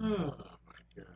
Oh my God.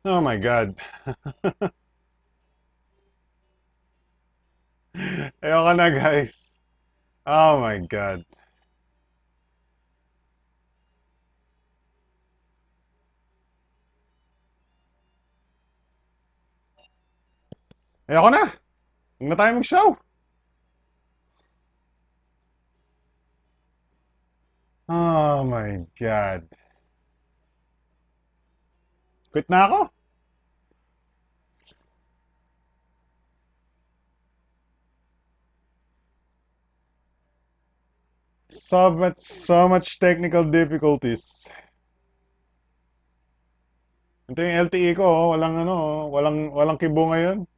Oh my God. Ayoko na, guys. Oh my God. Ayoko na. Huwag na tayo mag-show. Oh my God. Quit na ako. So much technical difficulties. Ito yung LTE ko, oh. Walang ano, oh. Walang kibo ngayon.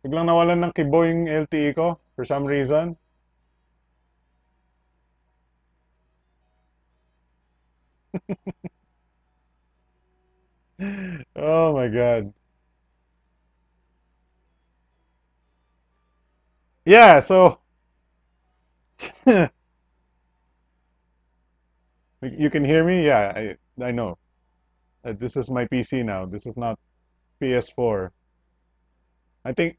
Biglang nawalan ng kibo yung LTE ko for some reason. Oh my God. Yeah, so you can hear me? Yeah, I know. This is my PC now. This is not PS4. I think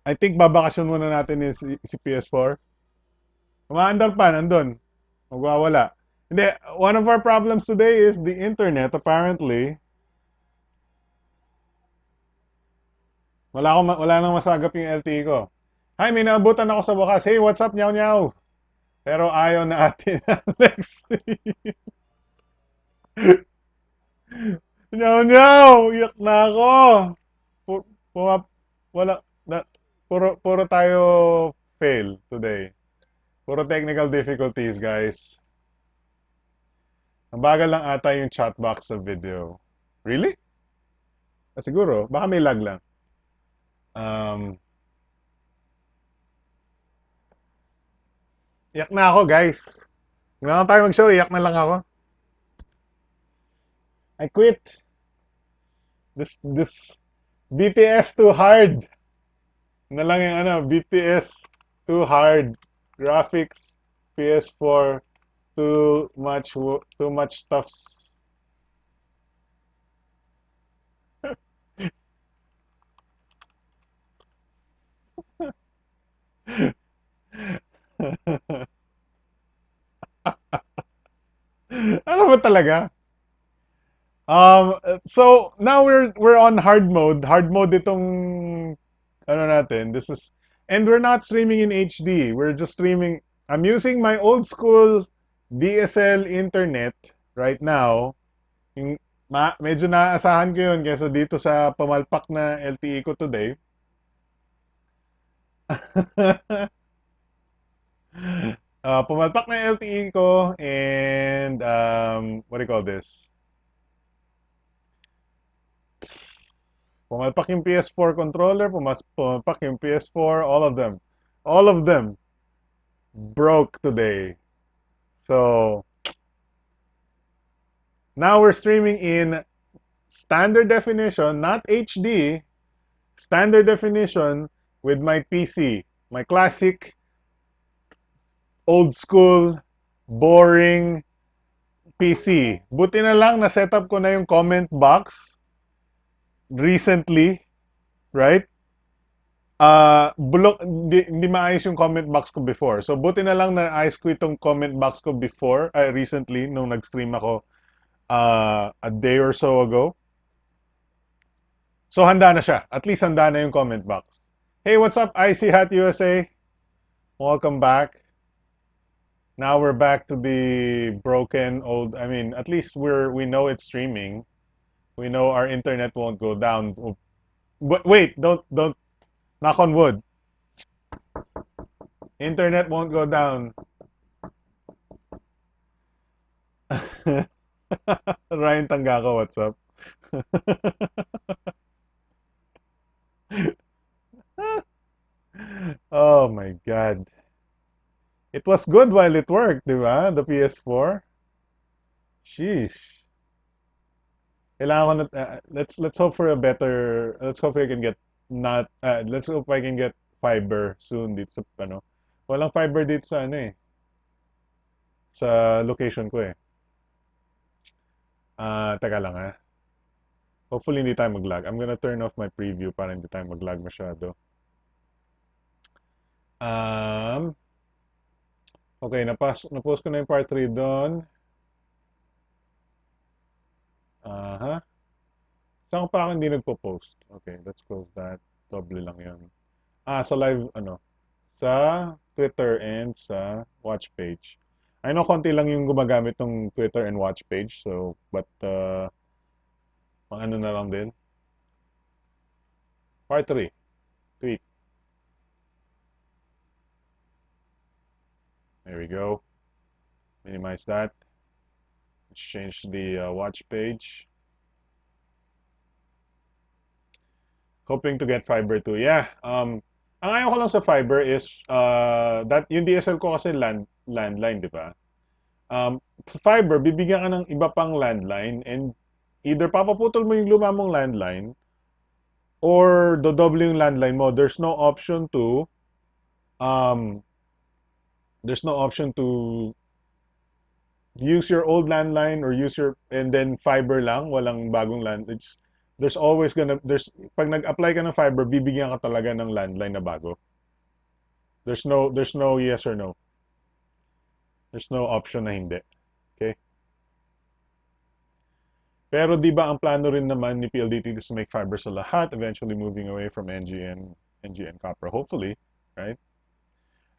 I think babakasyon muna natin is si PS4. Umaandar pa, nandun. Magwawala. Hindi, one of our problems today is the internet, apparently. Wala nang masagap yung LTE ko. Hi, may naabutan ako sa bukas. Hey, what's up, nyaw nyaw? Pero ayaw na atin, Alex. Nyaw nyaw! Iyak na ako! Pu- Puma, wala, na, puro tayo fail today. Puro technical difficulties, guys. Ang bagal lang ata yung chat box sa video. Really? Siguro, baka may lag lang. Um, Iyak na ako, guys. Hindi na tayo mag-show, iyak na lang ako. I quit. This BTS too hard. Na lang yung ano, BTS too hard. Graphics, PS4, too much stuffs. Ano ba talaga? So now we're on hard mode. Hard mode itong ano natin. This is and we're not streaming in HD. We're just streaming. I'm using my old school DSL internet right now. Yung medyo naaasahan ko yun kaysa dito sa pamalpak na LTE ko today. Pumalpak na LTE ko and what do you call this? Pumalpak yung PS4 controller, pumalpak yung PS4, all of them. All of them broke today. So, now we're streaming in standard definition, not HD, standard definition with my PC. My classic, old school, boring PC. Buti na lang na setup ko na yung comment box recently, right? Bulok, hindi maayos yung comment box ko before. So, buti na lang na ayos ko itong comment box ko before, recently, nung nag-stream ako a day or so ago. So, handa na siya. At least handa na yung comment box. Hey, what's up, Icy Hat USA? Welcome back. Now we're back to the broken old, I mean, at least we know it's streaming. We know our internet won't go down. But wait, don't knock on wood. Internet won't go down. Ryan Tangako, what's up? Oh my God. It was good while it worked, di ba? The PS4. Sheesh. Kailangan ko na, let's hope for a better, let's hope I can get not, let's hope I can get fiber soon dito sa, ano. Walang fiber dito sa, ano eh, sa location ko eh. Teka lang ah. Hopefully hindi tayo mag-lag. I'm gonna turn off my preview para hindi tayo mag-lag masyado. Um, okay, na-post ko na yung part 3 doon. Aha. Saan pa ako hindi nagpo-post? Okay, let's close that. Doble lang yun. Sa live, ano, sa Twitter and sa watch page. I know konti lang yung gumagamit ng Twitter and watch page, so, but, pang ano na lang din. Part 3, tweet. There we go. Minimize that. Let's change the watch page. Hoping to get fiber too. Yeah. Ang ayaw ko lang sa fiber is that yung DSL ko kasi landline, di ba? Fiber, bibigyan ka ng iba pang landline and either papaputol mo yung luma mong landline or dodoble yung landline mo. Um, there's no option to use your old landline or use your and then fiber lang, walang bagong land. There's always gonna there's pag nag-apply ka ng fiber, bibigyan ka talaga ng landline na bago. There's no yes or no. There's no option na hindi. Okay? Pero di ba ang plano rin naman ni PLDT is to make fiber sa lahat, eventually moving away from NGN copper, hopefully, right?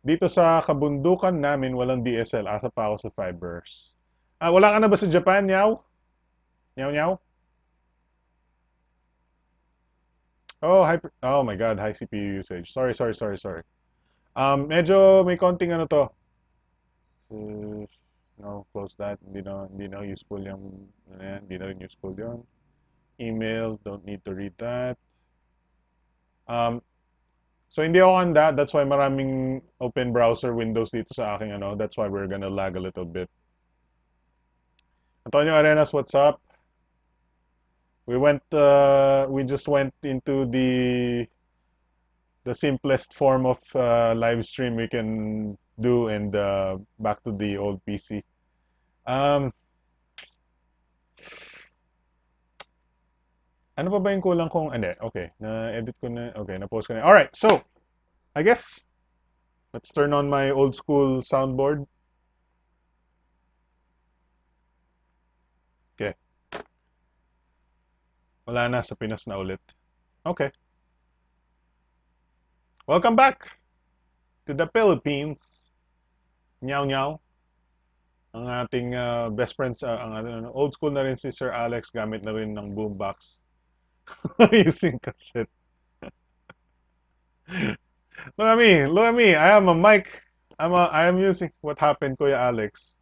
Dito sa kabundukan namin, walang DSL. Asa pa ako sa fibers. Wala ka na ba sa Japan, Yaw? Yaw, Yaw? Oh my God, high CPU usage. Sorry. Medyo may konting ano to. No, close that. Hindi na useful yung, ano yan, hindi na rin useful yun. Email, don't need to read that. Um, so hindi ako handa. That's why maraming open browser windows dito sa aking ano. That's why we're gonna lag a little bit. Antonio Arenas, what's up? We just went into the simplest form of live stream we can do and back to the old PC. Um, ano pa ba yung kulang kong, hindi, okay, na-edit ko na, okay, na-post ko na. Alright, so, I guess, let's turn on my old school soundboard. Okay. Wala na, sa Pinas na ulit. Okay. Welcome back to the Philippines. Nyaw nyaw. Ang ating best friends, old school na rin si Sir Alex, gamit na rin ng boombox. Using cassette. Look at me. I am a mic. I am using, what happened, Kuya Alex?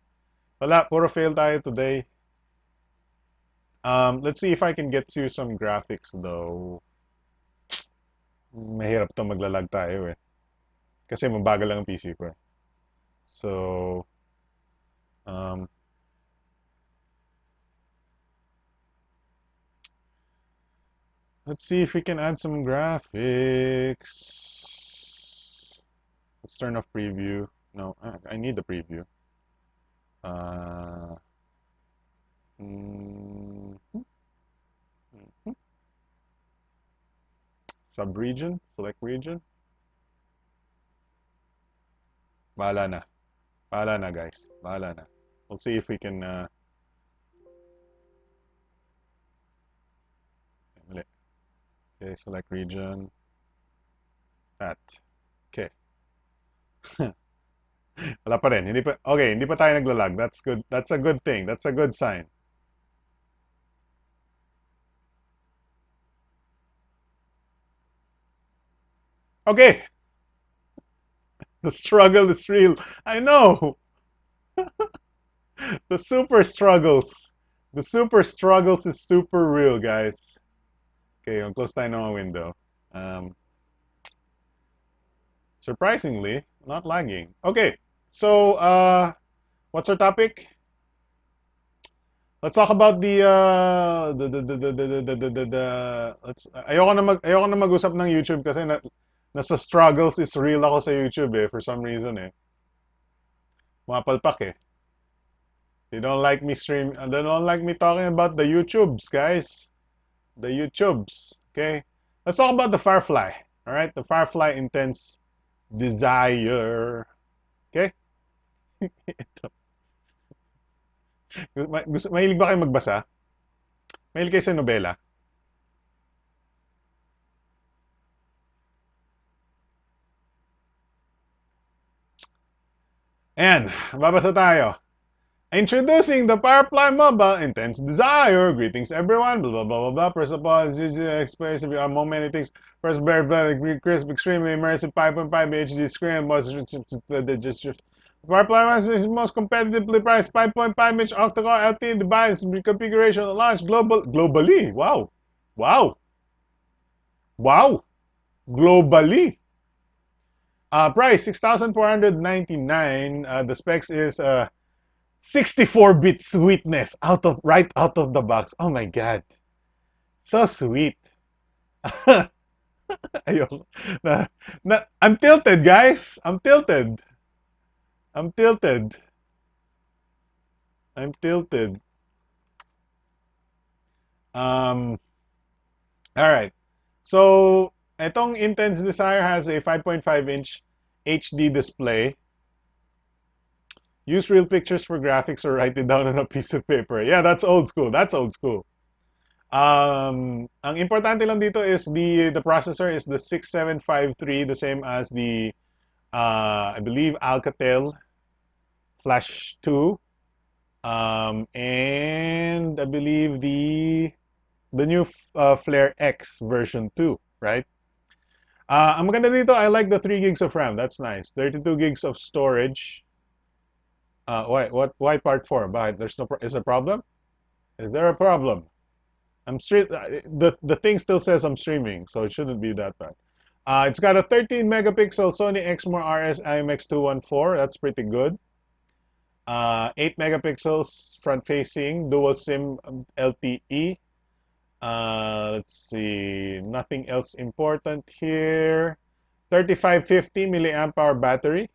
Wala, puro fail tayo today. Let's see if I can get you some graphics though. Mahirap to maglalag tayo eh. Kasi mabagal lang ang PC ko eh. So, um, let's see if we can add some graphics. Let's turn off preview. No, I need the preview. Uh, mm, Sub-region, select region. Bahala na. Bahala na, guys. Bahala na. We'll see if we can, mali. Okay, select region. That. Okay. Wala pa rin. Hindi pa, okay, hindi pa tayo naglalag. That's good. That's a good thing. That's a good sign. Okay. The struggle is real. I know. The super struggles. The super struggles is super real, guys. Okay, close tayo ng window. Um, Surprisingly, not lagging. Okay, so what's our topic? Let's talk about the let's ayoko na mag-usap ng YouTube kasi nasa struggles is real ako sa YouTube eh for some reason eh. Mapalpak eh. They don't like me they don't like me talking about the YouTubes, guys. The YouTubes, okay? Let's talk about the Firefly. All right, the Firefly Intense Desire. Okay? Mahilig ba kayo magbasa? Mahilig kayo sa nobela? And, babasa tayo. Introducing the Firefly Mobile Intense Desire. Greetings everyone. Blah blah blah blah blah. First of all, as usual, experience if you are more many things. First, very crisp, extremely immersive 5.5 HD screen. Firefly is most competitively priced 5.5-inch octa-core LTE device configuration launched globally. Wow, wow, wow, globally. Price 6,499. The specs is 64-bit sweetness right out of the box. Oh my god. So sweet. Ayoko. I'm tilted, guys. I'm tilted. I'm tilted. I'm tilted. All right. So, etong Intense Desire has a 5.5-inch HD display. Use real pictures for graphics or write it down on a piece of paper. Yeah, that's old school. That's old school. Ang importante lang dito is the processor is the 6753, the same as the I believe Alcatel Flash 2, and I believe the new Flare X version 2, right? Ang maganda dito, I like the 3 gigs of RAM. That's nice. 32 gigs of storage. Why part 4? Bakit? Is there a problem? Is there a problem? The thing still says I'm streaming, so it shouldn't be that bad. It's got a 13 megapixel Sony Exmor RS IMX214. That's pretty good. 8 megapixels front facing dual SIM LTE. Let's see, nothing else important here. 3550 milliamp hour battery.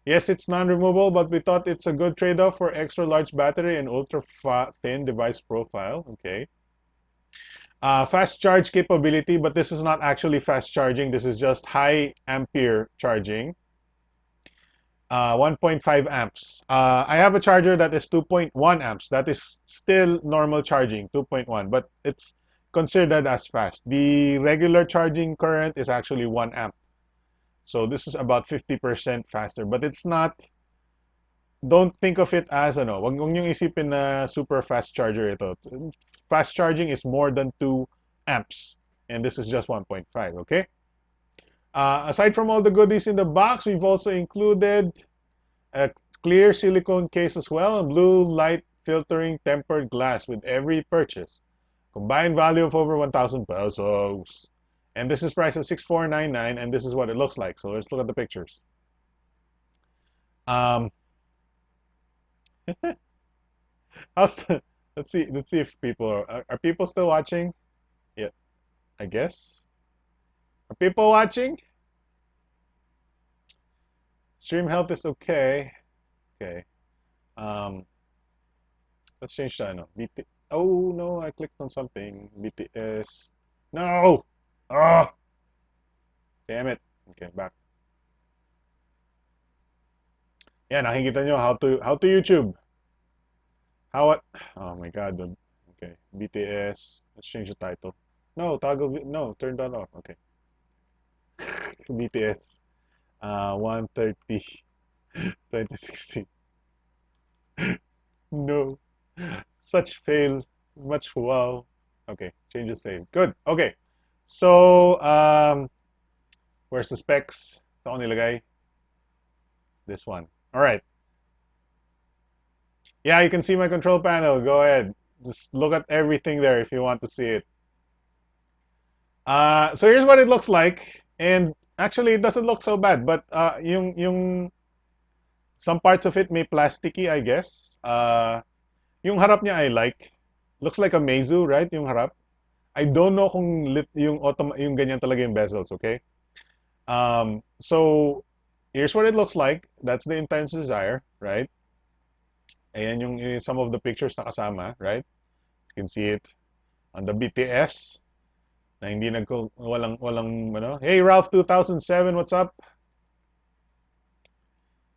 Yes, it's non-removable, but we thought it's a good trade-off for extra large battery and ultra thin device profile. Okay. Fast charge capability, but this is not actually fast charging. This is just high ampere charging. 1.5 amps. I have a charger that is 2.1 amps. That is still normal charging, 2.1, but it's considered as fast. The regular charging current is actually 1 amp. So this is about 50% faster, but it's not, don't think of it as wag niyong isipin na super fast charger ito. Fast charging is more than 2 amps, and this is just 1.5, okay? Aside from all the goodies in the box, we've also included a clear silicone case as well, and blue light filtering tempered glass with every purchase. Combined value of over 1,000 pesos. And this is priced at 6499, and this is what it looks like. So let's look at the pictures. Um, how's the, let's see if people are people still watching? Yeah, I guess. Are people watching? Stream help is okay. Okay. Um, let's change to ano. Oh no, I clicked on something. BTS. No! Ah! Damn it. Okay, back. Yeah, nakikita nyo how to YouTube. How what? Oh my God. Okay, BTS. Let's change the title. No, no, turn that off. Okay. BTS. 130 2016. No. Such fail. Much wow. Okay, change the save. Good. Okay. So, where's the specs? Saan ko nilagay? This one. All right. Yeah, you can see my control panel. Go ahead. Just look at everything there if you want to see it. So here's what it looks like. And actually, it doesn't look so bad. But some parts of it may plasticky, I guess. Yung harap niya I like. Looks like a Meizu, right? Yung harap. I don't know kung yung ganyan talaga yung bezels, okay? So here's what it looks like. That's the intense desire, right? Ayan yung some of the pictures na kasama, right? You can see it on the BTS na hindi walang ano. Hey Ralph 2007, what's up?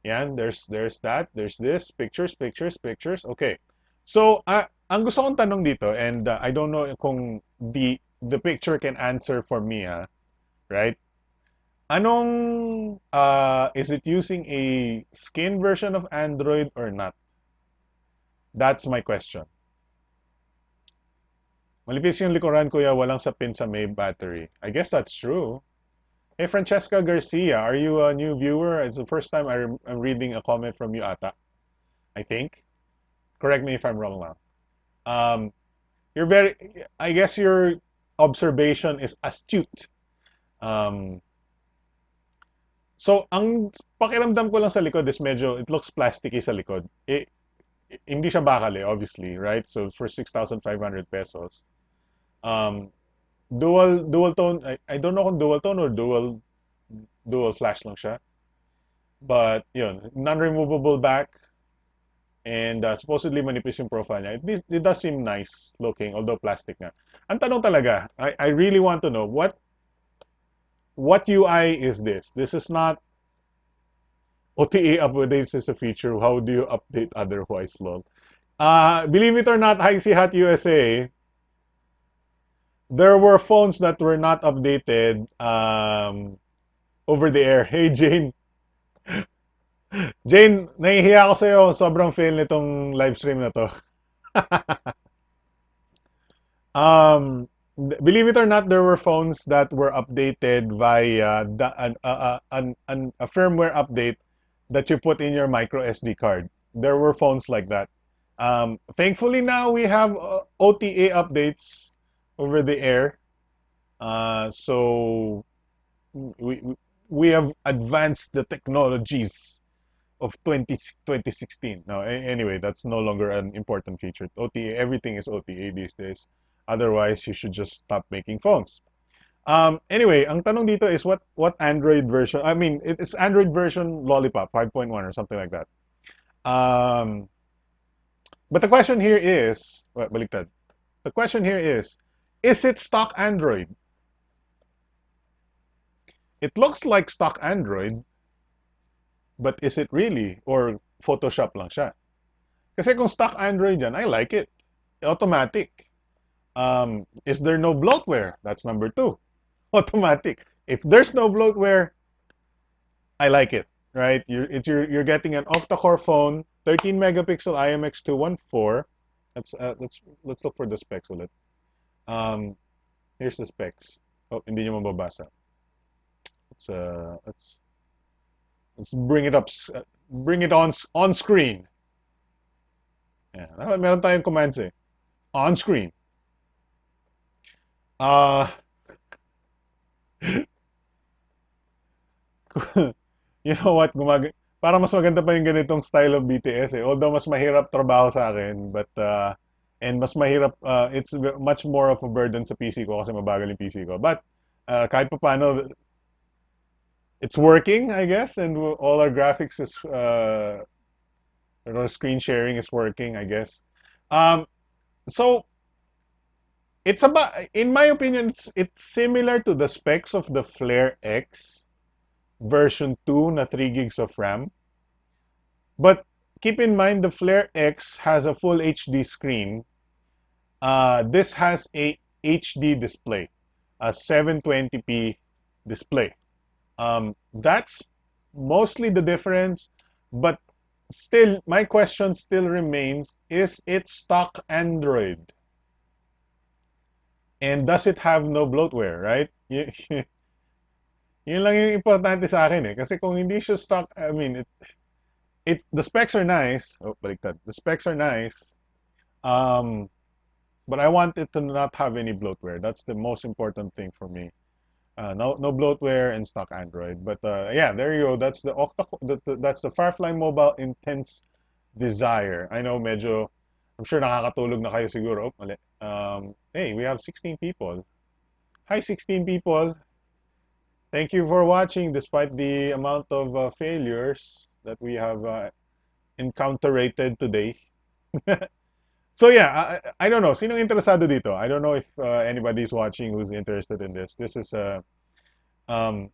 Yan, there's that. There's this pictures. Okay. So, ang gusto kong tanong dito, and I don't know kung the picture can answer for me, right? Anong is it using a skin version of Android or not? That's my question. Malipis yung likuran, kuya, walang sapin sa may battery. I guess that's true. Hey, Francesca Garcia, are you a new viewer? It's the first time I'm reading a comment from you, ata. I think. Correct me if I'm wrong now. Um, I guess your observation is astute. Um, so, ang pakiramdam ko lang sa likod is it looks plasticky sa likod. Hindi siya bakal obviously, right? So, for 6,500 pesos. Um, dual tone, I don't know kung dual tone or dual flash lang siya. But, yun, non-removable back. And supposedly manipis yung profile niya. It does seem nice looking, although plastic nga. Ang tanong talaga, I really want to know, what UI is this? This is not OTA updates is a feature. How do you update otherwise, lol? Believe it or not, Hi Hat USA, there were phones that were not updated over the air. Hey, Jane. Jane, nahihiya ako sa'yo. Sobrang fail nitong live stream na to. Believe it or not, there were phones that were updated via a firmware update that you put in your micro SD card. There were phones like that. Thankfully now we have OTA updates over the air. So we, we have advanced the technologies of 2016. No, anyway, that's no longer an important feature. OTA, everything is OTA these days. Otherwise, you should just stop making phones. Anyway, ang tanong dito is what Android version? I mean, it's Android version Lollipop 5.1 or something like that. But the question here is, baliktad. The question here is it stock Android? It looks like stock Android, but is it really? Or Photoshop lang siya? Kasi kung stock Android yan, I like it. Automatic. Is there no bloatware? That's number 2. Automatic. If there's no bloatware, I like it, right? You're getting an octa-core phone, 13 megapixel IMX214. Let's look for the specs ulit. Here's the specs. Oh, hindi niyo mababasa. Let's bring it up, bring it on screen. Yeah, meron tayong commands eh. On screen. You know what? Parang mas maganda pa yung ganitong style of BTS eh. Although mas mahirap trabaho sa akin, but and mas mahirap it's much more of a burden sa PC ko kasi mabagal yung PC ko. But kahit pa paano it's working, I guess, and all our graphics is screen sharing is working, I guess. Um, so it's about, in my opinion, it's similar to the specs of the Flare X version 2 na 3 gigs of RAM. But keep in mind the Flare X has a full HD screen. This has a HD display, a 720p display. That's mostly the difference, but still, my question still remains, is it stock Android? And does it have no bloatware, right? Yun lang yung importante sa akin eh. Kasi kung hindi siya stock, I mean, the specs are nice. Oh, baliktad. The specs are nice. Um, but I want it to not have any bloatware. That's the most important thing for me. No bloatware and stock Android. But yeah, there you go. That's the that's the Firefly Mobile Intense Desire. I know medyo, I'm sure nakakatulog na kayo siguro. Oh, mali. Hey, we have 16 people. Hi 16 people. Thank you for watching despite the amount of failures that we have encountered today. So yeah, I don't know. Sinong interesado dito? I don't know if anybody's watching who's interested in this. This is um,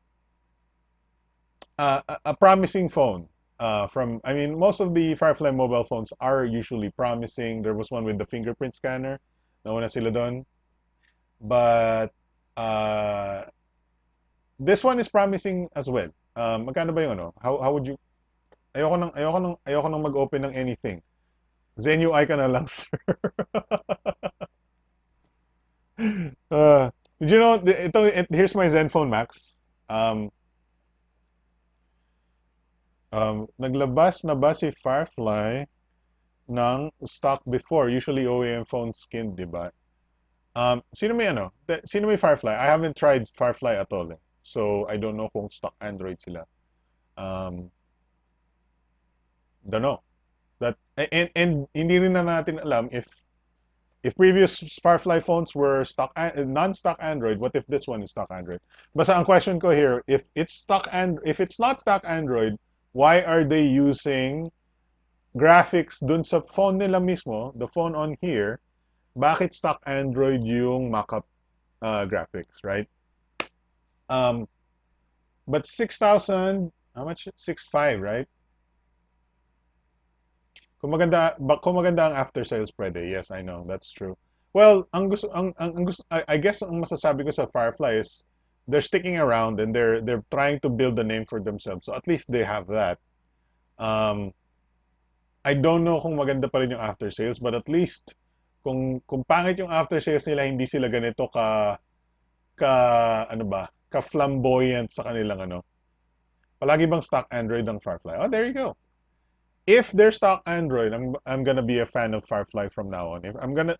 a promising phone. I mean, most of the Firefly mobile phones are usually promising. There was one with the fingerprint scanner. Nauna sila doon. But this one is promising as well. Magkano ba yung ano? How would you? Ayoko nang mag-open ng anything. Zen UI ka na lang, sir. Did you know, here's my Zenfone Max. Naglabas na ba si Firefly ng stock before? Usually OEM phone skin, di ba? Sino may ano? Sino may Firefly? I haven't tried Firefly at all. Eh. So, I don't know kung stock Android sila. Um, don't know. And hindi rin na natin alam if previous Firefly phones were non-stock Android, what if this one is stock Android? Basta ang question ko here, if it's not stock Android, why are they using graphics dun sa phone nila mismo, the phone on here? Bakit stock Android yung mock-up graphics, right? But 6,000, how much? 6,500, right? Kung maganda ang after sales pwede. Yes, I know. That's true. Well, ang gusto, I guess ang masasabi ko sa Firefly is they're sticking around and they're trying to build a name for themselves. So at least they have that. Um, I don't know kung maganda pa rin yung after sales, but at least kung pangit yung after sales nila, hindi sila ganito ano ba, ka flamboyant sa kanilang ano. Palagi bang stock Android ang Firefly? Oh, there you go. If they're stock Android, I'm gonna be a fan of Firefly from now on. If I'm gonna,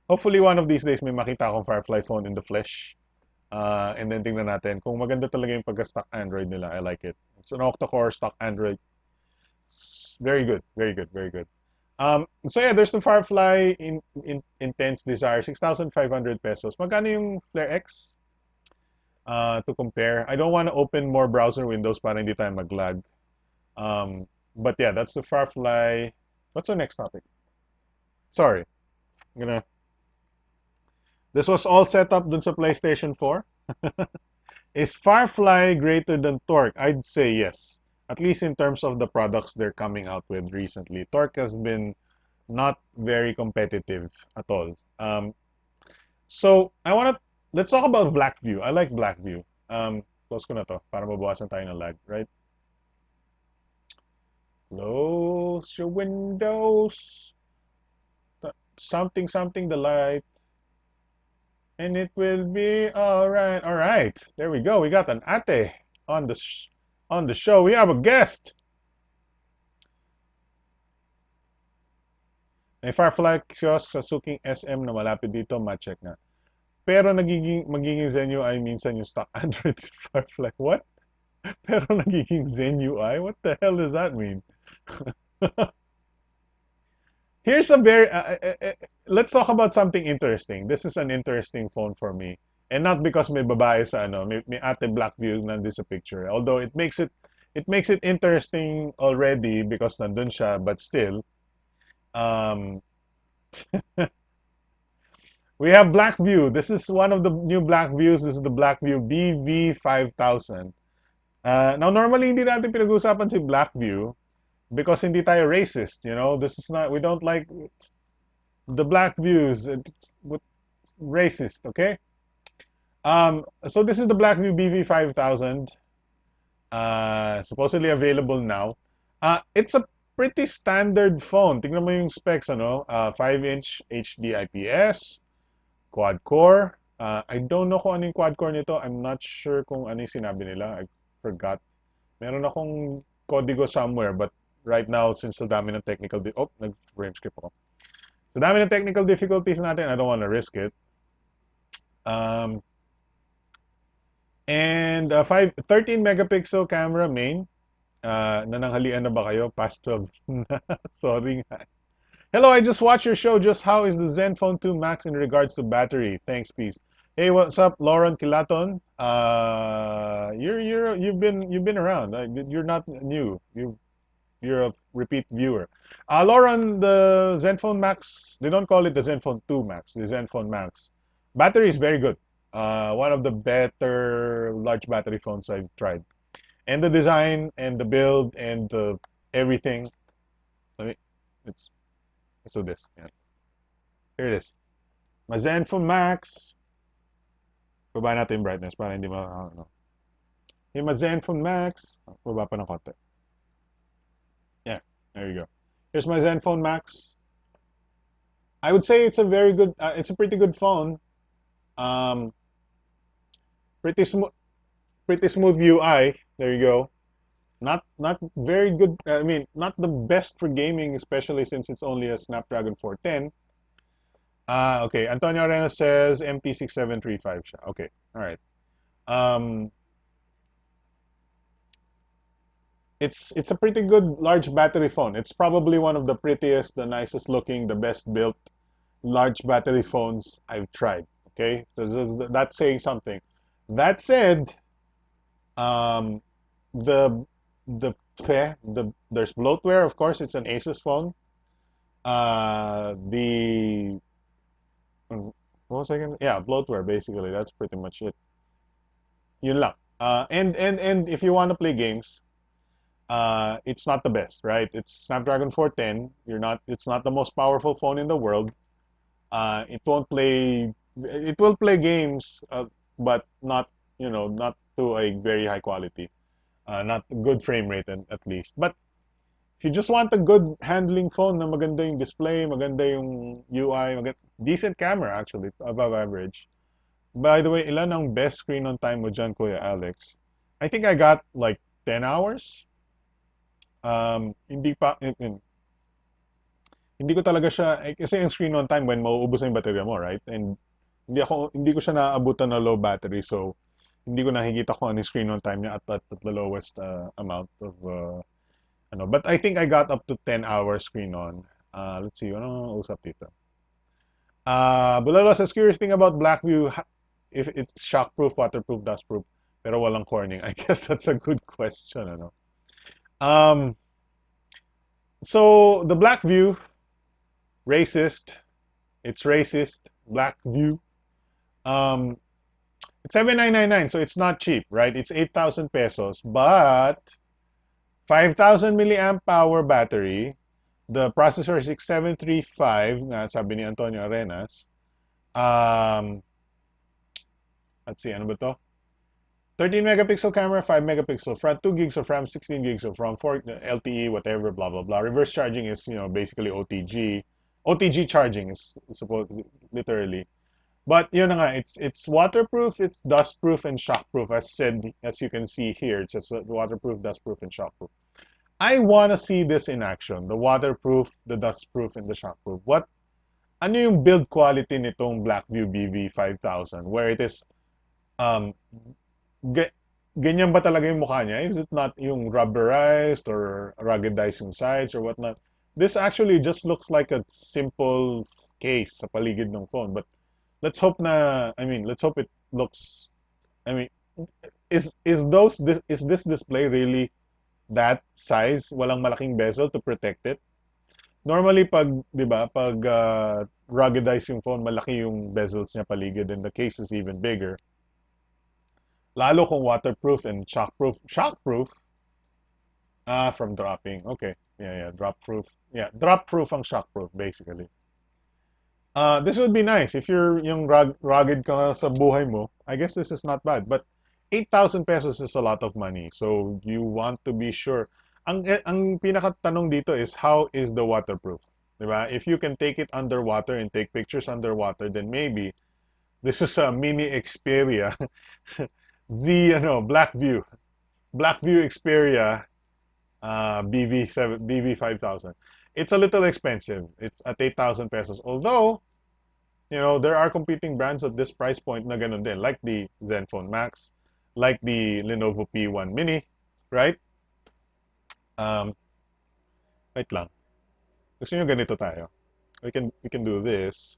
hopefully one of these days may makita akong Firefly phone in the flesh. And then tingnan natin kung maganda talaga yung pagka-stock Android nila. I like it. It's an octa-core stock Android. Very good, very good, very good. So yeah, there's the Firefly in Intense Desire, 6,500 pesos. Magkano yung Flare X? To compare. I don't want to open more browser windows para hindi tayo mag-lag. But yeah, that's the Firefly. What's the next topic? Sorry. This was all set up dun sa PlayStation 4. Is Firefly greater than Torque? I'd say yes. At least in terms of the products they're coming out with recently. Torque has been not very competitive at all. So let's talk about Blackview. I like Blackview. Close ko na to para mabawasan tayo ng lag, right? Close your windows. Something, the light. And it will be all right. All right. There we go. We got an ate on the show. We have a guest. May Firefly kiosk sa Suking SM na malapit dito. Ma-check na. pero magiging Zen UI minsan yung stock Android Firefly. What? Pero nagiging Zen UI? What the hell does that mean? Here's a very let's talk about something interesting. This is an interesting phone for me. And not because may babae sa ano, may ate Blackview nandun sa picture. Although it makes it interesting already because nandun siya, but still um we have Blackview. This is one of the new Blackviews. This is the Blackview BV5000. Now normally hindi natin pinag-usapan si Blackview because hindi tayo racist, you know. This is not we don't like the black views. It's racist, okay? So this is the Blackview BV5000, supposedly available now. It's a pretty standard phone. Tingnan mo yung specs, ano? 5-inch HD IPS, quad core. I don't know kung ano yung quad core nito. I'm not sure kung ano yung sinabi nila. I forgot. Meron akong kodigo somewhere, but right now, since sa dami ng technical, nag-frame skip ako. Sa dami ng technical difficulties natin, I don't want to risk it. And 13 megapixel camera main. Nananghalian na ba kayo? Past 12 na. Sorry nga. Hello, I just watched your show. Just how is the Zenfone 2 Max in regards to battery? Thanks, peace. Hey, what's up, Lauren Kilaton? You've been around. You're not new. You're a repeat viewer. Lauren, the Zenfone Max, they don't call it the Zenfone 2 Max, the Zenfone Max. Battery is very good. One of the better large battery phones I've tried. And the design and the build and the everything. Let me, let's do this. Yeah. Here it is. My Zenfone Max. Baba natin yung brightness para hindi ano. Yung my Zenfone Max. Baba pa ng konti. Yeah, there you go. Here's my Zenfone Max. I would say it's a very good, it's a pretty good phone. Pretty smooth UI. There you go. Not very good. I mean, not the best for gaming, especially since it's only a Snapdragon 410. Okay. Antonio Arena says MT6735 siya. Okay. All right. It's a pretty good large battery phone. It's probably one of the prettiest, the nicest looking, the best built large battery phones I've tried. Okay, so that's saying something. That said, um, the there's bloatware. Of course, it's an Asus phone. The what was I gonna? Yeah, bloatware. Basically, that's pretty much it. Yun lang. And if you want to play games, it's not the best, right? It's Snapdragon 410. It's not the most powerful phone in the world. It won't play. It will play games, but not not to a very high quality, not good frame rate at least. But if you just want a good handling phone na maganda yung display, maganda yung UI, decent camera actually, above average. By the way, ilan ang best screen on time mo dyan, Kuya Alex? I think I got like 10 hours. Hindi pa, hindi ko talaga siya, kasi yung screen on time when mauubos na yung baterya mo, right? And hindi ko siya naabutan na low battery, so hindi ko nakikita kung ano yung screen on time niya at the lowest amount of, but I think I got up to 10 hours screen on. Let's see, ano usap dito? Bulalo says, curious thing about Blackview, if it's shockproof, waterproof, dustproof, pero walang corning. I guess that's a good question, ano? So the Blackview, racist, it's racist, Blackview. It's 7,999, so it's not cheap, right? It's 8,000 pesos, but 5,000 milliamp power battery. The processor is 6735, nga sabi ni Antonio Arenas. Let's see, ano ba to? 13 megapixel camera, 5 megapixel front, 2 gigs of RAM, 16 gigs of ROM, 4 LTE, whatever, blah, blah, blah. Reverse charging is, basically OTG. OTG charging is supposed literally. But yun na nga, it's waterproof, it's dustproof, and shockproof. As you can see here, it says waterproof, dustproof, and shockproof. I want to see this in action: the waterproof, the dustproof, and the shockproof. ano yung build quality nitong Blackview BV5000 where it is um ga- ganyan ba talaga yung mukha niya? Is it not yung rubberized or ruggedized yung sides or whatnot? This actually just looks like a simple case sa paligid ng phone. But let's hope let's hope it looks, I mean, is this display really that size? Walang malaking bezel to protect it? Normally, pag, di ba, pag ruggedized yung phone, malaki yung bezels niya paligid and the case is even bigger. Lalo kung waterproof and shockproof. Shockproof? Ah, from dropping. Okay. Yeah, drop proof. Yeah, drop proof ang shockproof, basically. This would be nice if you're yung rugged ka sa buhay mo. I guess this is not bad. But 8,000 pesos is a lot of money. So you want to be sure. Ang pinakatanong dito is how is the waterproof? Diba? If you can take it underwater and take pictures underwater, then maybe this is a mini Xperia Blackview. Blackview Xperia BV5000. It's a little expensive. It's at 8,000 pesos. Although, there are competing brands at this price point na ganun din, like the Zenfone Max, like the Lenovo P1 Mini, right? Um, wait lang. Gusto nyo ganito tayo? We can do this.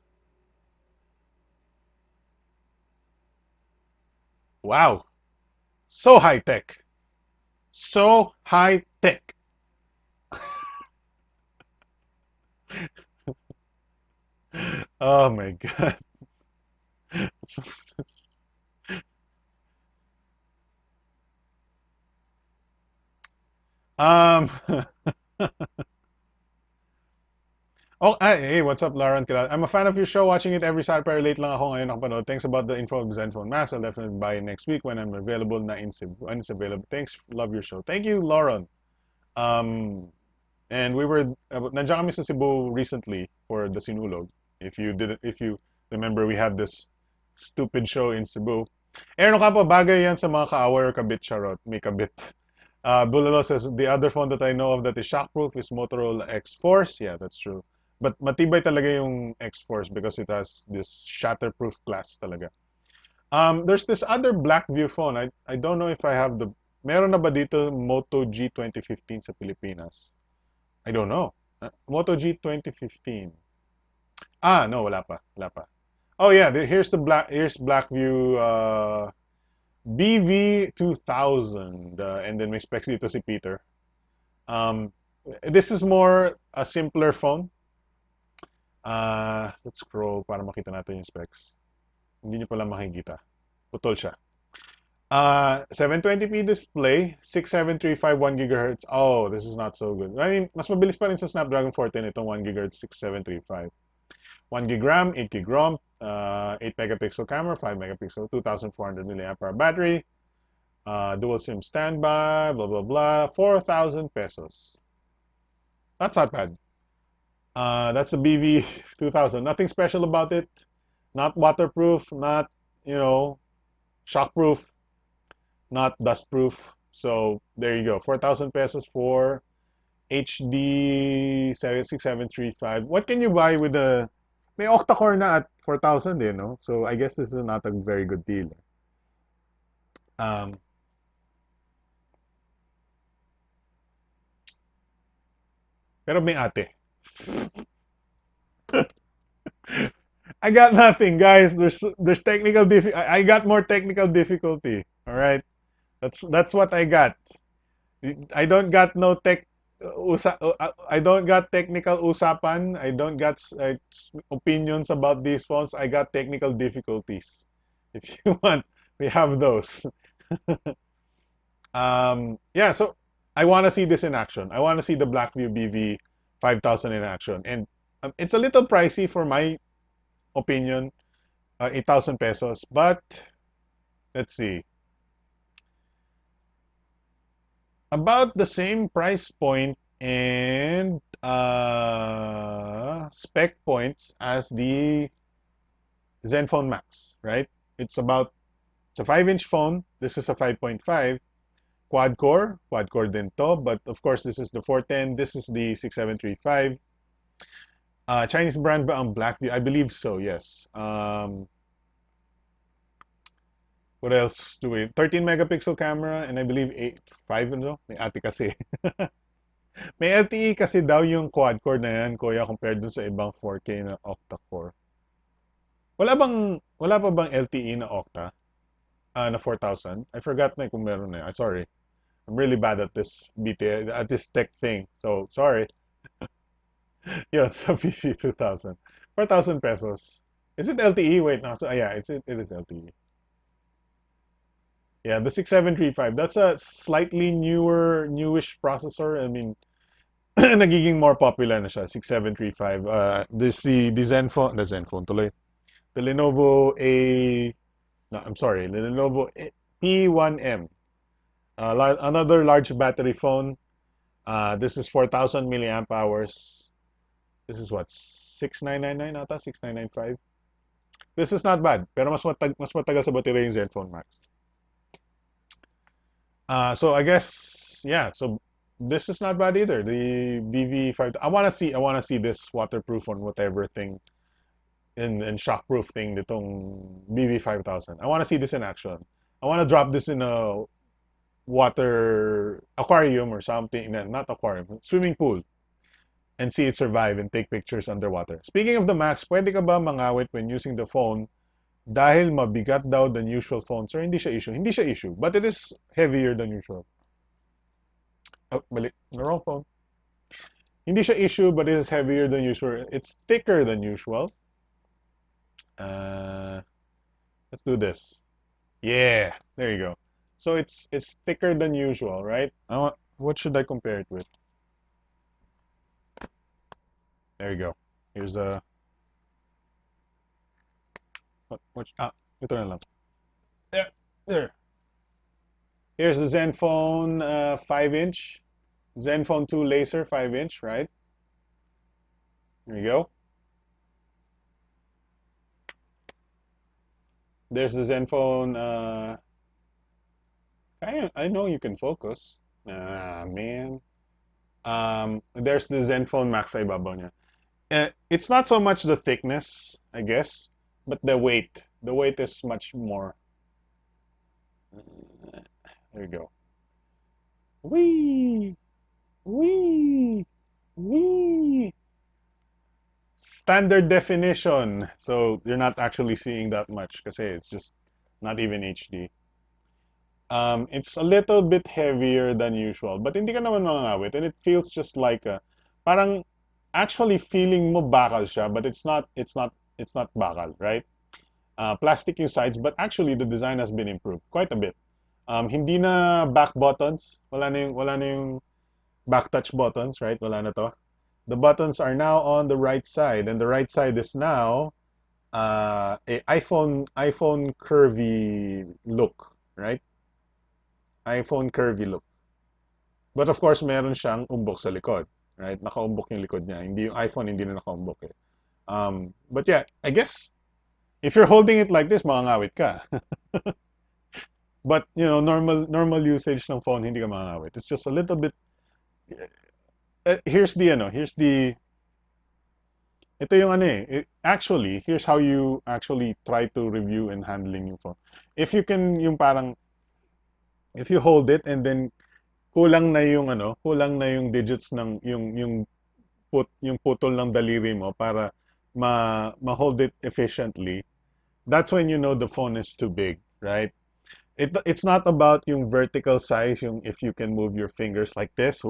Wow! So high tech. So high tech. Oh my god. um Oh, hey, what's up, Lauren? I'm a fan of your show, watching it every Saturday, pero late lang ako ngayon nakapanood. Thanks about the info of Zenfone Max. I'll definitely buy it next week when I'm available na in Cebu. When it's available. Thanks, love your show. Thank you, Lauren. Um, and nandiyan kami sa Cebu recently for the Sinulog. If you remember, we had this stupid show in Cebu. Ano ka pa, bagay yan sa mga kaaway or kabit, charot. May kabit. Bulalo says, the other phone that I know of that is shockproof is Motorola X-Force. Yeah, that's true. But matibay talaga yung X-Force because it has this shatterproof glass talaga. There's this other Blackview phone. I don't know if I have meron na ba dito Moto G 2015 sa Pilipinas? I don't know. Moto G 2015. Ah, no, wala pa. Wala pa. Oh yeah, here's Blackview BV5000 and then may specs dito si Peter. This is more a simpler phone. Let's scroll para makita natin yung specs. Hindi nyo pala makikita. Putol siya. 720p display, 6735 1 GHz. Oh, this is not so good. I mean, mas mabilis pa rin sa Snapdragon 410 itong 1 GHz 6735. 1 gig RAM, 8 gig ROM, 8 megapixel camera, 5 megapixel, 2,400 milliamp hour battery, dual SIM standby, blah blah blah, 4,000 pesos. That's not bad. That's a BV5000. Nothing special about it. Not waterproof, not, shockproof, not dustproof. So there you go. 4,000 pesos for HD 6735. What can you buy with the may octa-core na at 4,000 no? So I guess this is not a very good deal. Um, pero may ate. I got nothing, guys. There's I got more technical difficulty. All right, that's what I got. I don't got no I don't got technical usapan. I don't got opinions about these phones. I got technical difficulties. If you want, we have those. Yeah, so I want to see this in action. I want to see the Blackview BV5000 in action, and it's a little pricey for my opinion, 8,000 pesos. But let's see, about the same price point and spec points as the Zenfone Max, right? It's a 5-inch phone. This is a 5.5 quad core din to, but of course this is the 410, this is the 6735. Chinese brand ba ang Blackview? I believe so, yes. What else do we? 13 megapixel camera and I believe 8, 5 ano? May ate kasi. May LTE kasi daw yung quad-core na yan, kuya, compared dun sa ibang 4K na octa-core. Wala pa bang LTE na octa? Na 4000? I forgot na kung meron na. Sorry. I'm really bad at this BTS, at this tech thing. So, sorry. Yeah, it's a BV5000. 4,000 pesos. Is it LTE? Wait, no. So, yeah, it is LTE. Yeah, the 6735. That's a slightly newish processor. I mean, nagiging more popular na siya, 6735. This the Zenfone tuloy. The Lenovo no, I'm sorry, the Lenovo P1M. Another large battery phone. This is 4,000 milliamp hours. This is what 6999 ata, 6995. This is not bad, pero mas matagal sa baterya yung Zenfone Max. So I guess yeah, so this is not bad either. The BV5. I wanna see this waterproof on whatever thing and shockproof thing nitong BV5000. I wanna see this in action. I wanna drop this in a water aquarium or something. No, not aquarium, swimming pool and see it survive and take pictures underwater. Speaking of the Max, pwede ka ba mangawit when using the phone dahil mabigat daw than usual phones or hindi siya issue? Hindi siya issue, but it is heavier than usual. Oh, mali. The wrong phone. Hindi siya issue, but it is heavier than usual. It's thicker than usual. Uh, let's do this. Yeah, there you go. So it's thicker than usual, right? What should I compare it with? There you go. Here's a ito na lang. There. Here's the Zenfone 5-inch. Zenfone 2 Laser 5-inch, right? There you go. There's the Zenfone. I know you can focus. Ah, man. There's the Zenfone Max sa ibabaw niya. It's not so much the thickness, I guess, but the weight. The weight is much more. There you go. Wee! Wee! Wee! Standard definition. So you're not actually seeing that much kasi it's just not even HD. It's a little bit heavier than usual, but hindi ka naman mangangawit and it feels just like parang actually feeling mo bakal siya, but it's not bakal, right? Plastic yung sides, but actually the design has been improved quite a bit. Hindi na back buttons, wala na yung back touch buttons, right? Wala na to. The buttons are now on the right side, and the right side is now a iPhone curvy look, right? iPhone curvy look. But of course, meron siyang umbok sa likod, right? Nakaumbok yung likod niya. Hindi yung iPhone, hindi na nakaumbok eh. But yeah, I guess if you're holding it like this, makangawit ka. But you know, normal usage ng phone, hindi ka makangawit. It's just a little bit. Here's the ito yung ano eh. Actually, here's how you actually try to review and handling yung phone. If you can, yung parang if you hold it and then kulang na yung digits ng yung putol ng daliri mo para ma-hold it efficiently. That's when you know the phone is too big, right? It's not about yung vertical size, yung if you can move your fingers like this,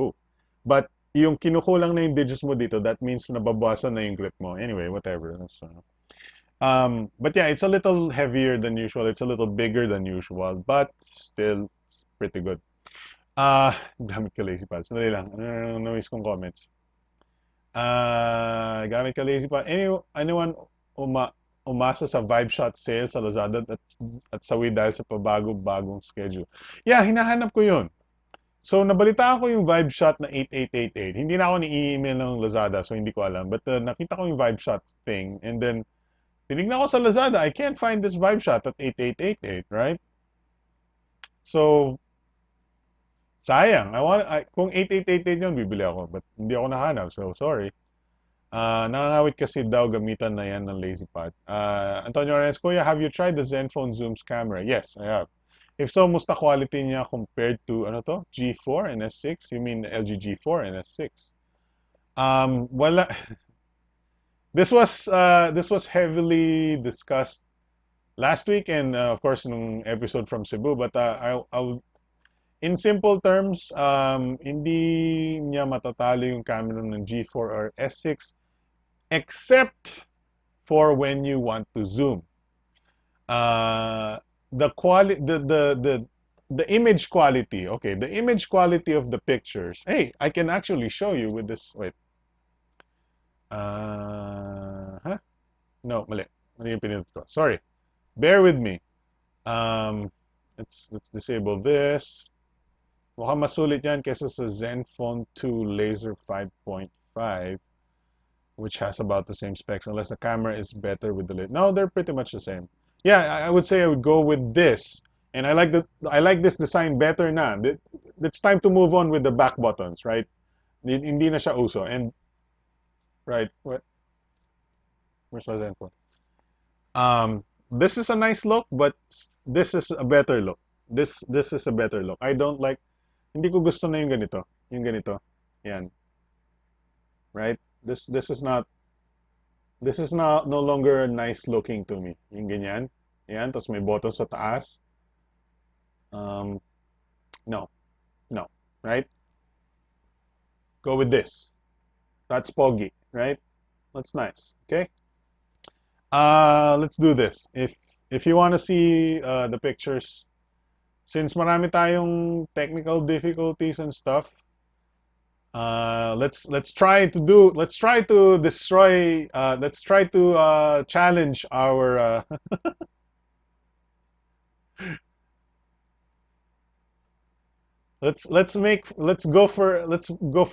but yung kinukulang na yung digits mo dito, that means nababawasan na yung grip mo. Anyway, whatever. But yeah, it's a little heavier than usual. It's a little bigger than usual, but still it's pretty good. Gamit ka lazy pal. Sandali lang. Ano noise kong comments? Gamit ka lazy pal. Anyone umasa sa Vibe Shot sale sa Lazada at sawi dahil sa pabago-bagong schedule? Yeah, hinahanap ko yun. So, nabalitaan ko yung Vibe Shot na 8888. Hindi na ako ni-email ng Lazada, so hindi ko alam. But nakita ko yung Vibe Shot thing, and then tinignan ko sa Lazada, I can't find this Vibe Shot at 8888, right? So, sayang. Kung 8888 yun, bibili ako. But hindi ako nahanap, so sorry. Nakangawit kasi daw gamitan na yan ng LazyPad. Antonio Reyes, Kuya, have you tried the Zenfone Zoom's camera? Yes, I have. If so, musta quality niya compared to, ano to? G4 and S6? You mean LG G4 and S6? Wala. This was heavily discussed last week and of course nung episode from Cebu. But I'll in simple terms, hindi niya matatalo yung camera ng G4 or S6 except for when you want to zoom. The quality, the image quality. Okay, the image quality of the pictures. Hey, I can actually show you with this. Wait. Huh? No, mali. Mali yung pinindot ko. Sorry. Bear with me. Um, let's disable this. Mukhang masulit yan kesa sa Zenfone 2 Laser 5.5, which has about the same specs, unless the camera is better with the lid. No, they're pretty much the same. Yeah, I would say I would go with this. And I like this design better na. It's time to move on with the back buttons, right? Hindi na siya uso. And right, what? Where's my Zenfone? This is a nice look, but this is a better look. This is a better look. I don't like. Hindi ko gusto na yung ganito. Yung ganito. Yan. Right? This is not. This is not no longer nice looking to me. Yung ganyan. Yan. Tapos may button sa taas. Um, no. No. Right? Go with this. That's poggy. Right? That's nice. Okay? Let's do this. If you want to see the pictures, since marami tayong technical difficulties and stuff, let's try to destroy let's try to challenge our let's go for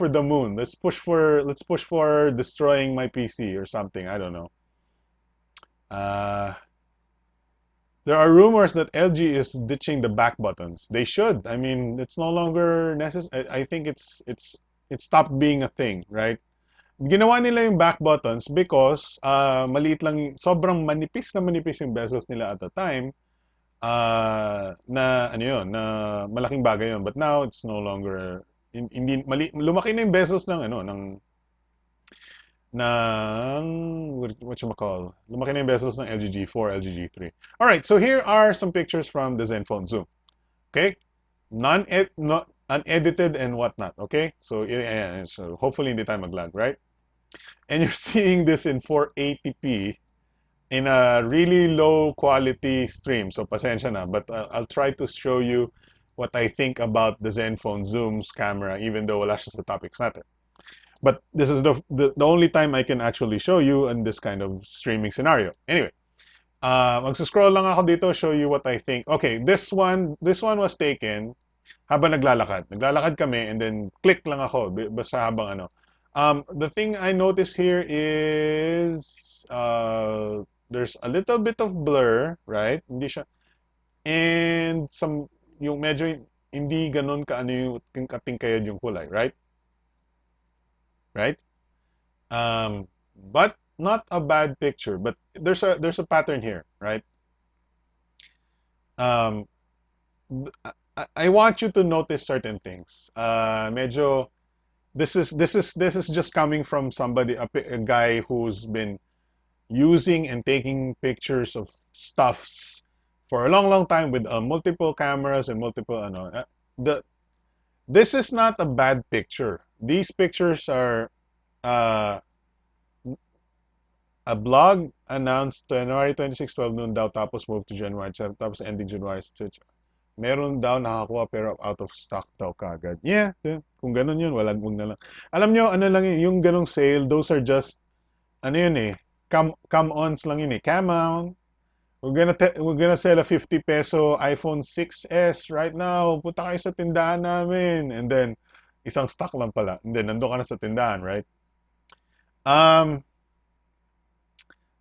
the moon. Let's push for destroying my PC or something. I don't know. Uh, There are rumors that LG is ditching the back buttons. They should. I mean, it's no longer necessary. I think it stopped being a thing, right? Ginawa nila yung back buttons because maliit lang, sobrang manipis yung bezels nila at the time. Na ano yun, na malaking bagay yun. But now it's no longer hindi lumaki na yung bezels ng ano ng whatchamacall. Lumaki na yung bezels ng LG G4, LG G3. All right, so here are some pictures from the Zenfone Zoom. Okay? Not unedited and whatnot. Okay? So, yeah, so hopefully hindi tayo mag-lag, right? And you're seeing this in 480p in a really low quality stream. So, pasensya na. But I'll try to show you what I think about the Zenfone Zoom's camera, even though wala siya sa topics natin. But this is the only time I can actually show you in this kind of streaming scenario. Anyway, mag-scroll lang ako dito, show you what I think. Okay, this one was taken habang naglalakad. Naglalakad kami and then click lang ako basta habang ano. The thing I noticed here is there's a little bit of blur, right? Hindi siya and yung medyo hindi ganun kaano yung katingkayad yung kulay, right? Right? But not a bad picture. But there's a pattern here, right? I want you to notice certain things. Medyo this is just coming from somebody, a guy who's been using and taking pictures of stuffs for a long time with multiple cameras and multiple this is not a bad picture. These pictures are a blog announced January 26, 12 noon daw tapos move to January 7 tapos ending January 6. Meron daw nakakuha pero out of stock daw kagad. Yeah, kung ganun yun, wag na lang. Alam nyo, ano lang yun, yung ganung sale, those are just, ano yun eh, come-ons lang yun eh. Come on, we're gonna sell a 50 peso iPhone 6s right now. Punta kayo sa tindahan namin. And then, isang stock lang pala. And then, nandun ka na sa tindahan, right?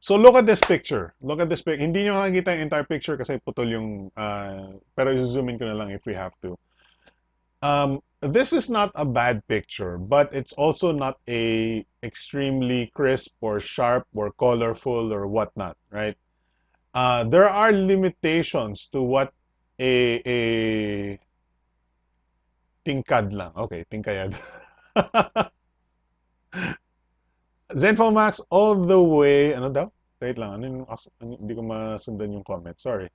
So look at this picture. Look at this picture. Hindi nyo makikita yung entire picture kasi putol yung, pero i-zoom in ko na lang if we have to. this is not a bad picture, but it's also not a extremely crisp or sharp or colorful or whatnot, right? There are limitations to what a tingkad lang. Okay, tingkayad. Zenfone Max all the way, ano daw? Wait lang, hindi ko masundan yung comment, sorry.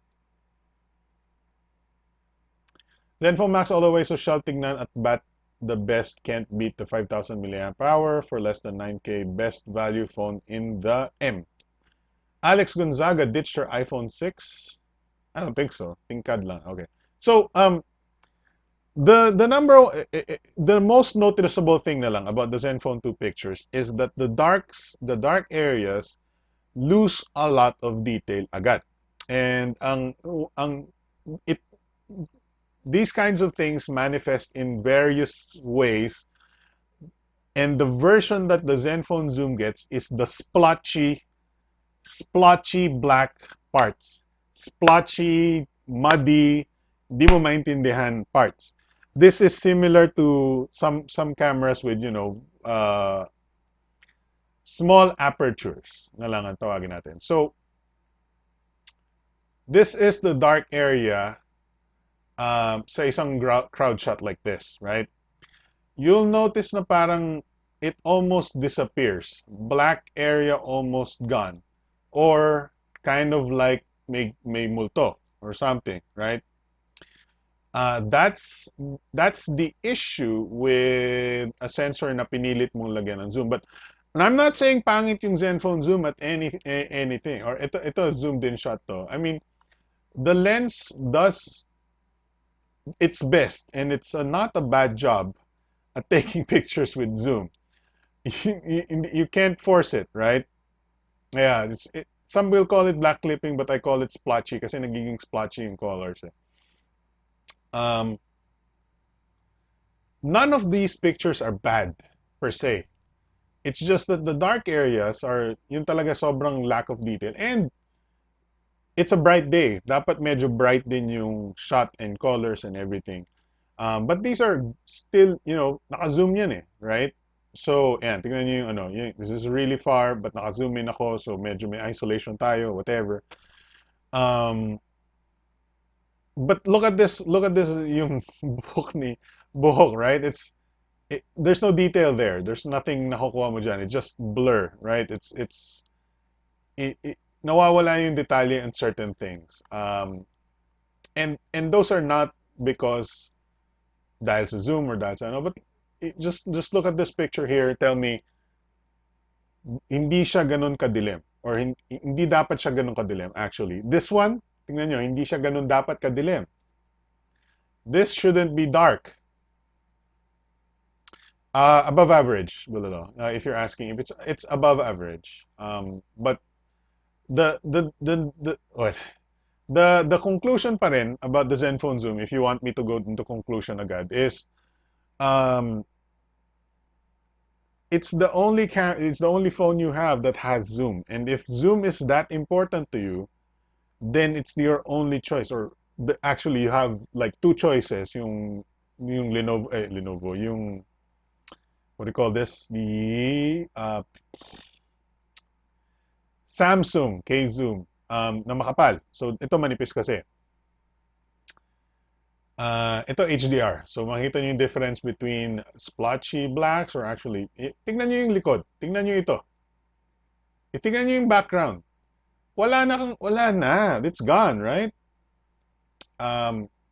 Zenfone Max all the way, so shall tignan at bat the best can't beat the 5,000 milliamp hour for less than 9K best value phone in the M. Alex Gonzaga ditched her iPhone 6? I don't think so. Tingkad lang. Okay. So, the most noticeable thing na lang about the Zenfone 2 pictures is that the dark areas lose a lot of detail agad. And it these kinds of things manifest in various ways, and the version that the Zenfone Zoom gets is the splotchy black parts. Splotchy, muddy, di mo maintindihan parts. This is similar to some cameras with, small apertures na lang ang tawagin natin. So, this is the dark area sa isang crowd shot like this, right? You'll notice na parang it almost disappears. Black area almost gone. Or kind of like may multo or something, right? That's the issue with a sensor na pinilit mong lagyan ng zoom. But and I'm not saying pangit yung Zenfone zoom at anything. Or ito zoomed in shot to. I mean, the lens does its best, and it's not a bad job at taking pictures with zoom. You can't force it, right? Yeah, some will call it black clipping, but I call it splotchy kasi nagiging splotchy yung colors. None of these pictures are bad per se. It's just that the dark areas are yung talaga sobrang lack of detail. And it's a bright day. Dapat medyo bright din yung shot and colors and everything. But these are still, naka-zoom yan eh, right? So, ayan, tingnan niyo this is really far, but naka-zoom in ako, so medyo may isolation tayo, whatever. But look at this, yung buhok, right? There's no detail there. There's nothing nakukuha mo dyan. It's just blur, right? Nawawala yung detalye in certain things. And those are not because dahil sa zoom or dahil sa but just look at this picture here. Tell me, hindi siya ganun kadilim. Or hindi dapat siya ganun kadilim, actually. This one, tingnan nyo, hindi siya ganun dapat kadilim. This shouldn't be dark. Above average, Bulalo. If you're asking, if it's above average. But the conclusion pa rin about the Zenfone Zoom, if you want me to go into conclusion agad, is it's the only phone you have that has zoom. And if zoom is that important to you, then it's your only choice. Or actually, you have like two choices. Yung Lenovo, yung what do you call this? The Samsung K-Zoom na makapal. So ito manipis kasi. Ito HDR. So makita nyo yung difference between splotchy blacks or actually, tingnan nyo yung likod. Tingnan nyo ito. Tingnan nyo yung background. Wala na. It's gone, right?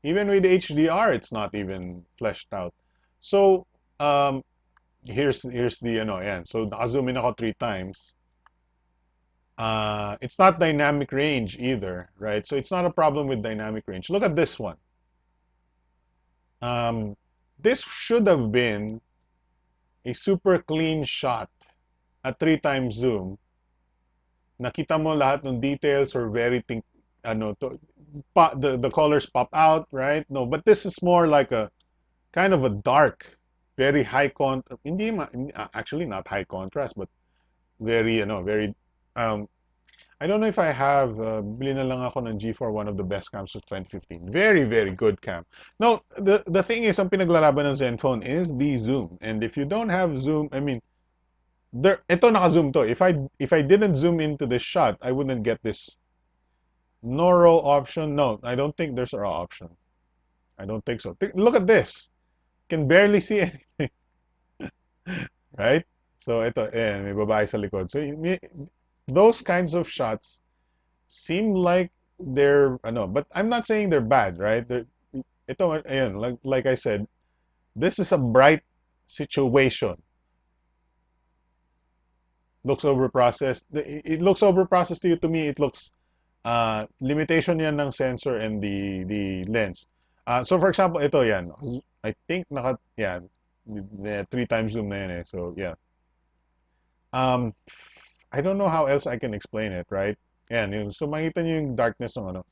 Even with HDR, it's not even fleshed out. So, here's the yan. So naka-zoom in ako 3 times. It's not dynamic range either, right? So it's not a problem with dynamic range. Look at this one. This should have been a super clean shot at 3 times zoom. Nakita mo lahat ng details or very the colors pop out, right? No, but this is more like a kind of a dark, very high contrast. Actually not high contrast, but very, very. I I don't know if I have, bili na lang ako ng G4, one of the best cams of 2015. Very, very good cam. No, the thing is, ang pinaglalaban ng Zenfone is the zoom. And if you don't have zoom, I mean, ito naka-zoom to. If I didn't zoom into this shot, I wouldn't get this no RAW option. No, I don't think there's a RAW option. I don't think so. Look at this. Can barely see anything. Right? So ito, may babae sa likod. So those kinds of shots seem like they're but I'm not saying they're bad, right? Ito, ayan, like I said, this is a bright situation. Looks overprocessed. It looks overprocessed to you. To me, it looks limitation yan ng sensor and the lens. So for example, ito yan. I think yan, 3 times zoom na yan eh. So yeah. I don't know how else I can explain it, right? Yan, so makita niyo yung darkness ng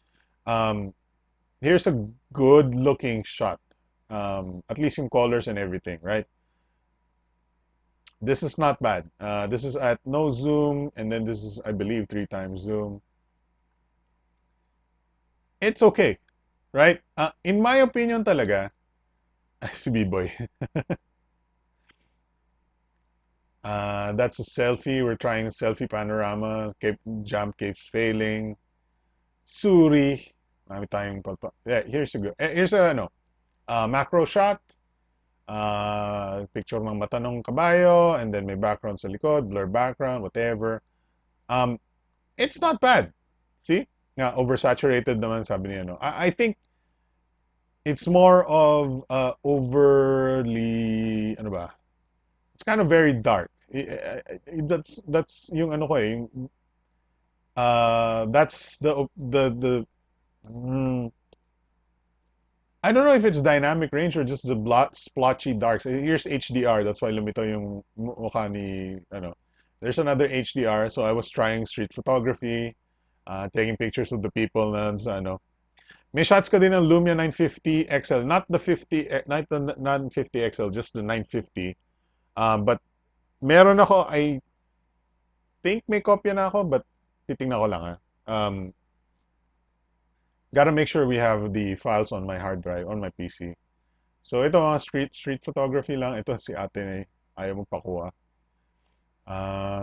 here's a good looking shot. At least yung colors and everything, right? This is not bad. This is at no zoom, and then this is, I believe, 3 times zoom. It's okay, right? In my opinion talaga, si B-Boy. That's a selfie. We're trying a selfie panorama. Jump keeps failing. Suri. Marami tayong yeah, here's a macro shot. Picture ng mata ng kabayo, and then may background sa likod, blur background, whatever. It's not bad. See? Nga, oversaturated naman sabi niya, I think it's more of overly, it's kind of very dark. That's yung ko yung, that's the I don't know if it's dynamic range or just the splotchy darks. Here's HDR. That's why lumito yung mukha ni, There's another HDR. So I was trying street photography, taking pictures of the people na sa May shots ka din ng Lumia 950 XL, not the 50, not the 950 XL, just the 950. But meron ako, I think may kopya na ako, but titingnan ko lang gotta make sure we have the files on my hard drive, on my PC. So ito mga street photography lang. Ito si ate ayaw magpakuha.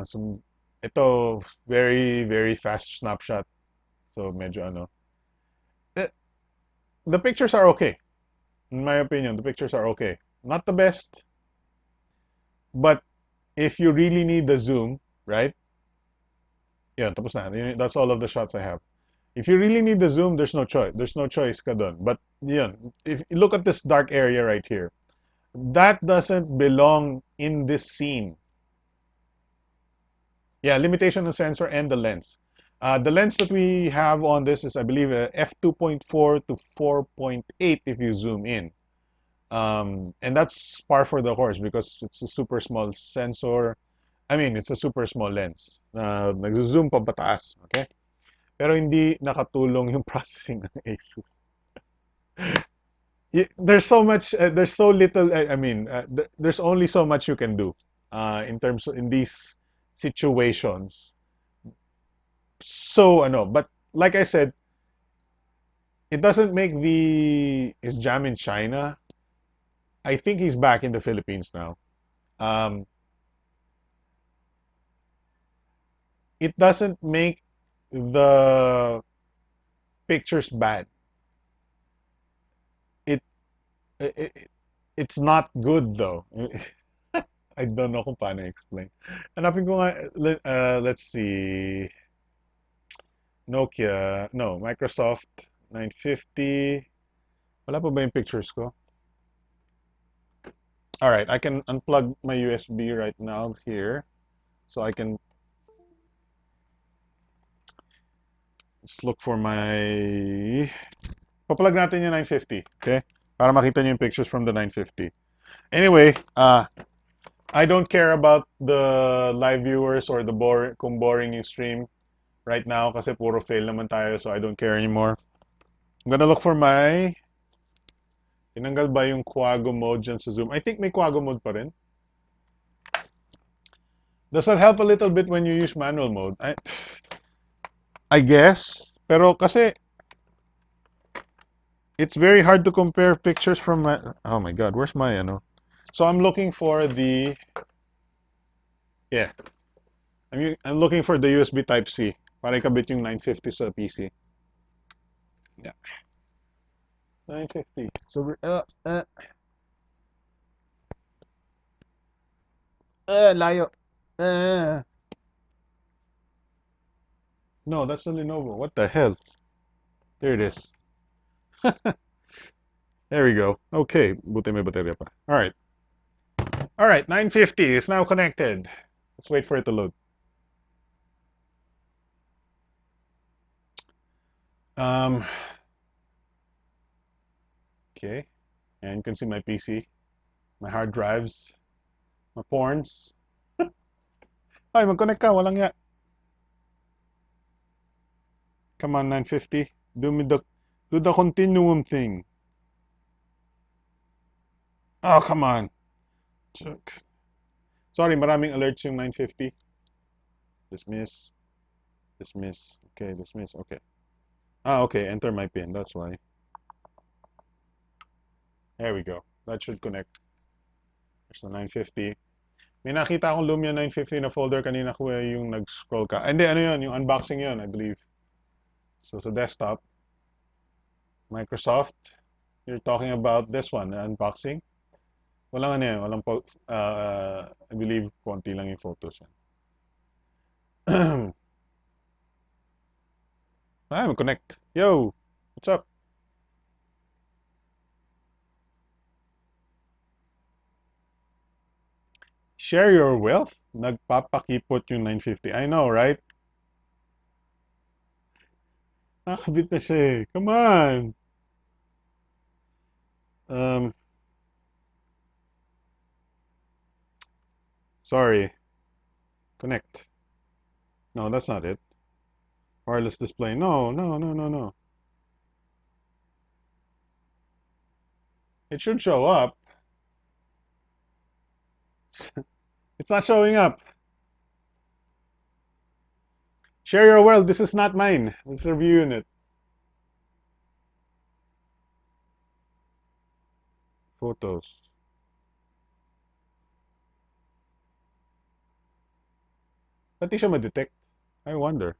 So ito very very fast snapshot. So medyo the pictures are okay. In my opinion, the pictures are okay. Not the best, but if you really need the zoom, right? Yeah, tapos na. That's all of the shots I have. If you really need the zoom, there's no choice. There's no choice ka dun. But if you look at this dark area right here, that doesn't belong in this scene. Yeah, limitation of sensor and the lens. The lens that we have on this is, I believe, f2.4 to 4.8 if you zoom in. And that's par for the course because it's a super small sensor. I mean, it's a super small lens. Nag-zoom pa pataas, okay? Pero hindi nakatulong yung processing ng ASUS. There's so much, there's so little, there's only so much you can do in these situations. So, but like I said, it doesn't make is Jam in China. I think he's back in the Philippines now. It doesn't make the pictures bad. It's not good though. I don't know kung paano explain. Hanapin ko nga, let's see. Nokia, no, Microsoft 950. Wala pa ba yung pictures ko? All right, I can unplug my USB right now here. So I can let's look for my paplug natin yung 950, okay? Para makita niyo yung pictures from the 950. Anyway, I don't care about the live viewers or the kung boring yung stream right now kasi puro fail naman tayo, so I don't care anymore. I'm gonna look for my tinanggal ba yung Quago mode dyan sa Zoom? I think may Quago mode pa rin. Does that help a little bit when you use manual mode? I guess. Pero kasi it's very hard to compare pictures from my, oh my God, where's my ano? So I'm looking for the, yeah, I'm looking for the USB Type C para ikabit yung 950 sa PC. Yeah, 950. So layo. Uh, no, that's the Lenovo. What the hell? There it is. There we go. Okay, buti may baterya pa. All right. All right, 950 is now connected. Let's wait for it to load. Um, okay, and you can see my PC, my hard drives, my porns. Ay, mag-connect ka, walang ya. Come on, 950. Do the continuum thing. Oh, come on. Sorry, maraming alerts yung 950. Dismiss. Dismiss. Okay, dismiss. Okay. Ah, okay. Enter my pin. That's why. There we go. That should connect. There's the 950. May nakita akong Lumia 950 na folder kanina ko yung nag-scroll ka. Hindi, ano yun? Yung unboxing yun, I believe. So, sa desktop, Microsoft, you're talking about this one, unboxing. Walang ano yan, walang, I believe, konti lang yung photos yan. I'm connect. Yo, what's up? Share your wealth? Nagpapakipot yung 950. I know, right? Nakabit na siya eh. Come on. Um, sorry. Connect. No, that's not it. Wireless display. No, no, no, no, no. It should show up. It's not showing up. Share your world. This is not mine. This is a review unit. Photos. Ba't di siya ma-detect? I wonder.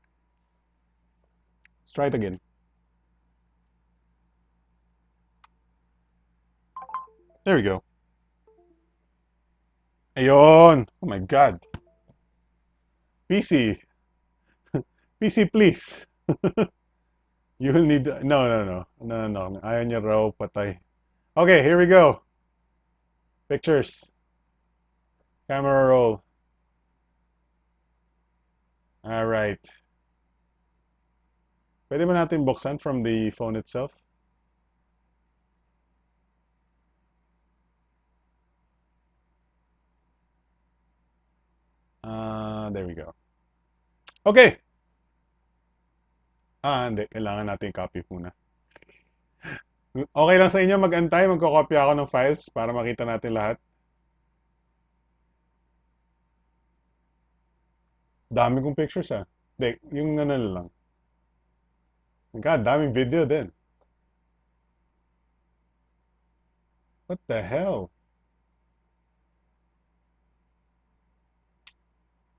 Let's try it again. There we go. Ayun. Oh my God. PC. PC, please. You will need... No, no, no. No, no, no. Ayaw niya raw patay. Okay, here we go. Pictures. Camera roll. All right. Pwede ba natin buksan from the phone itself? There we go. Okay. Hindi. Kailangan natin copy muna. Okay lang sa inyo mag-antay. Magkokopya ako ng files para makita natin lahat. Dami kong pictures ah. Hindi, yung ano lang. God, daming video din. What the hell?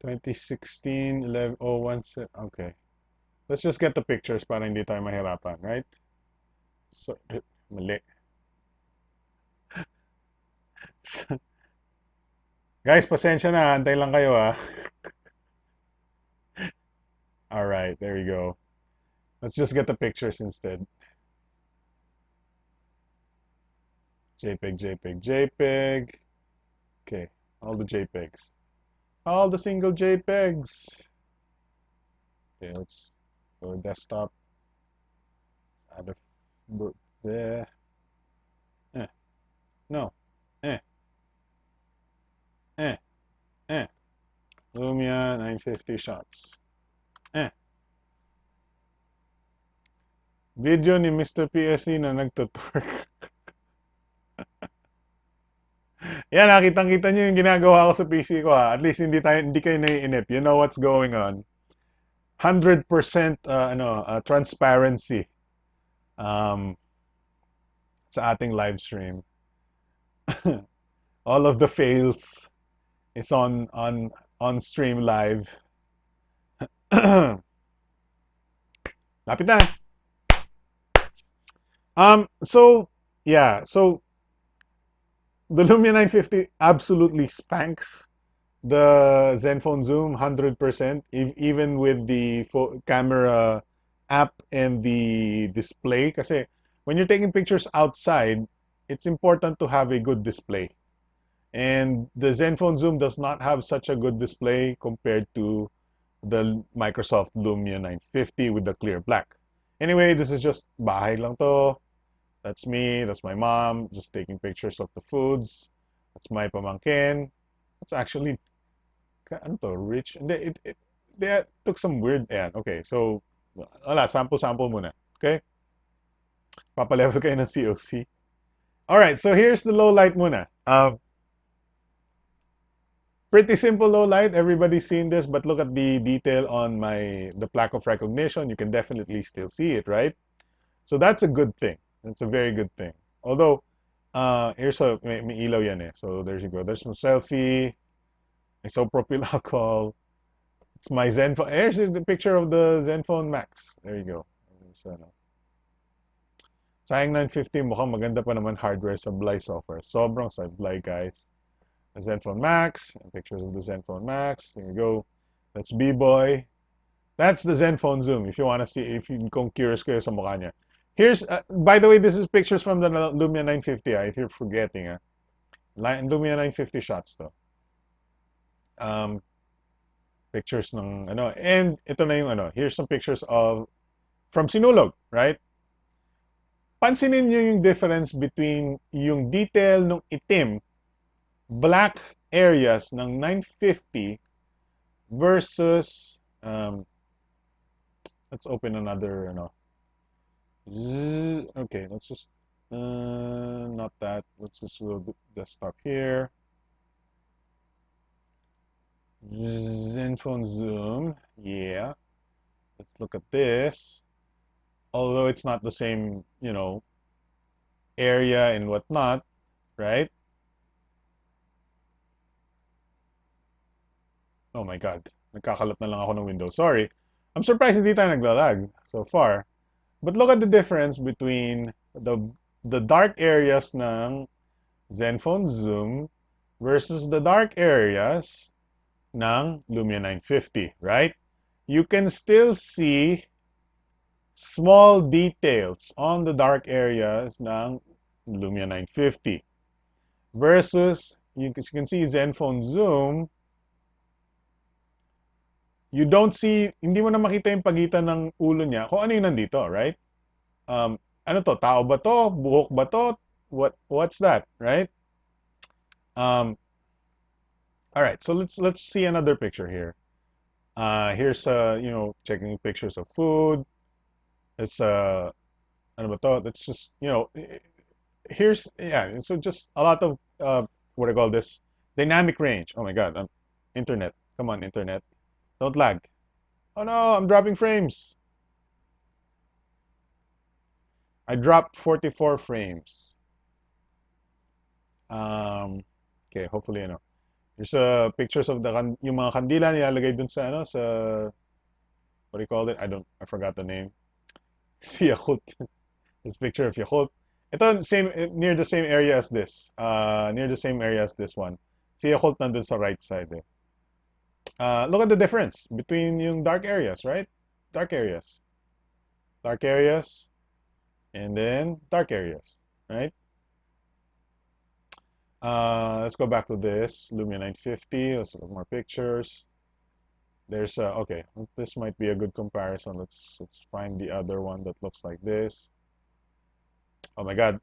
2016, 11, okay. Let's just get the pictures para hindi tayo mahirapan, right? So, mali. Guys, pasensya na. Antay lang kayo ah. All right, there you go. Let's just get the pictures instead. JPEG, JPEG, JPEG. Okay, all the JPEGs. All the single JPEGs. Okay, let's go to desktop. Add a there. No. Eh. Eh. Eh. Lumia 950 shots. Video ni Mr. PSC na nagtutwerk. Yan, nakitang-kita nyo yung ginagawa ko sa PC ko ha. At least hindi kayo naiinip. You know what's going on. 100% transparency um, sa ating live stream. All of the fails is on stream live. Lapit na. So yeah, so the Lumia 950 absolutely spanks the Zenfone Zoom 100%, even with the camera app and the display. Kasi when you're taking pictures outside, it's important to have a good display. And the Zenfone Zoom does not have such a good display compared to the Microsoft Lumia 950 with the clear black. Anyway, this is just bahay lang to. That's me, that's my mom, just taking pictures of the foods. That's my pamangkin. That's actually, ano to, rich. They took some weird, ayan, okay. So, wala, sample muna. Okay? Papalevel kayo ng COC. Alright, so here's the low light muna. Pretty simple low light. Everybody's seen this, but look at the detail on the plaque of recognition. You can definitely still see it, right? So that's a good thing. That's a very good thing. Although, here's may ilaw yan eh. So there you go. There's some selfie. Isopropyl alcohol. It's my Zenfone. Here's the picture of the Zenfone Max. There you go. So, sayang 950, mukhang maganda pa naman hardware sa Bly software. Sobrang sablay, guys. The Zenfone Max, and pictures of the Zenfone Max. There you go. That's B-Boy. That's the Zenfone Zoom. If you want to see, if you're curious kayo sa mukha niya. Here's, by the way, this is pictures from the Lumia 950. If you're forgetting, Lumia 950 shots to. Pictures ng ano, and ito na yung ano. Here's some pictures of from Sinulog, right? Pansinin niyo yung difference between yung detail ng itim black areas ng 950 versus let's open another okay, let's just not that, let's just we'll desktop here. Zenfone Zoom, yeah, let's look at this. Although it's not the same, area and whatnot, right? Oh my God. Nagkakalat na lang ako ng window. Sorry. I'm surprised hindi tayo naglalag so far. But look at the difference between the dark areas ng Zenfone Zoom versus the dark areas ng Lumia 950, right? You can still see small details on the dark areas ng Lumia 950 versus you can see Zenfone Zoom, you don't see, hindi mo na makita yung pagitan ng ulo niya kung ano yung nandito, right? Ano to? Tao ba to? Buhok ba to? What's that, right? All right, so let's see another picture here. Here's checking pictures of food. It's ano ba to? It's just here's so just a lot of what do I call this? Dynamic range. Oh my God, internet. Come on, internet. Don't lag. Oh no, I'm dropping frames. I dropped 44 frames. Okay, hopefully, There's pictures of yung mga kandila nilalagay dun sa, what do you call it? I forgot the name. Si Yakult. This picture of Yakult. Ito, near the same area as this. Near the same area as this one. Si Yakult nandun sa right side eh. Look at the difference between yung dark areas, right? Dark areas. Dark areas. And then dark areas, right? Let's go back to this Lumia 950. Let's look at more pictures. There's okay. This might be a good comparison. Let's find the other one that looks like this. Oh my God,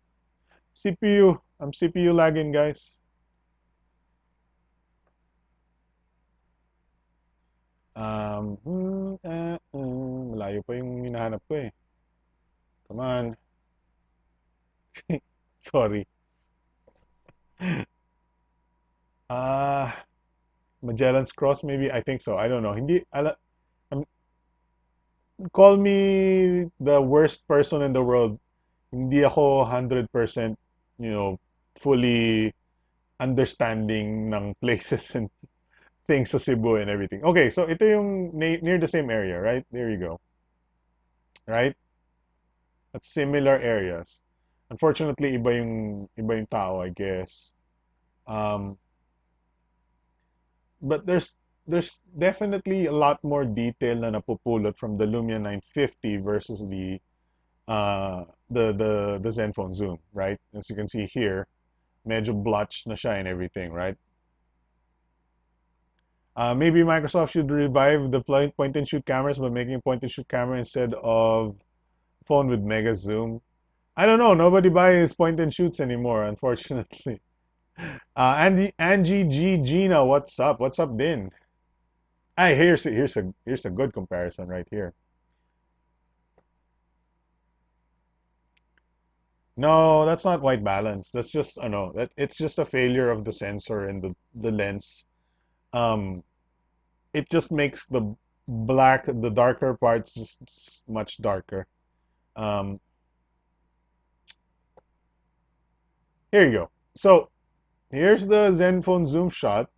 CPU. I'm CPU lagging, guys. Malayo pa yung hinahanap ko eh. Come on. Sorry. Magellan's Cross, maybe. I think so. I don't know. Hindi, call me the worst person in the world. Hindi ako 100%, you know, fully understanding ng places and things sa Cebu and everything. Okay, so ito yung near the same area, right? There you go. Right? At similar areas. Unfortunately, iba yung tao, I guess. Um, but there's definitely a lot more detail na napupulot from the Lumia 950 versus the Zenfone Zoom, right? As you can see here, medyo blotched na siya and everything, right? Maybe Microsoft should revive the point and shoot cameras by making a point and shoot camera instead of phone with mega zoom. I don't know. Nobody buys point and shoots anymore, unfortunately. Angie G Gina, what's up? What's up, Din? Hey, here's a good comparison right here. No, that's not white balance. That's just I know that it's just a failure of the sensor and the lens. Um, it just makes the darker parts just much darker. Um, here you go. So here's the Zenfone zoom shot.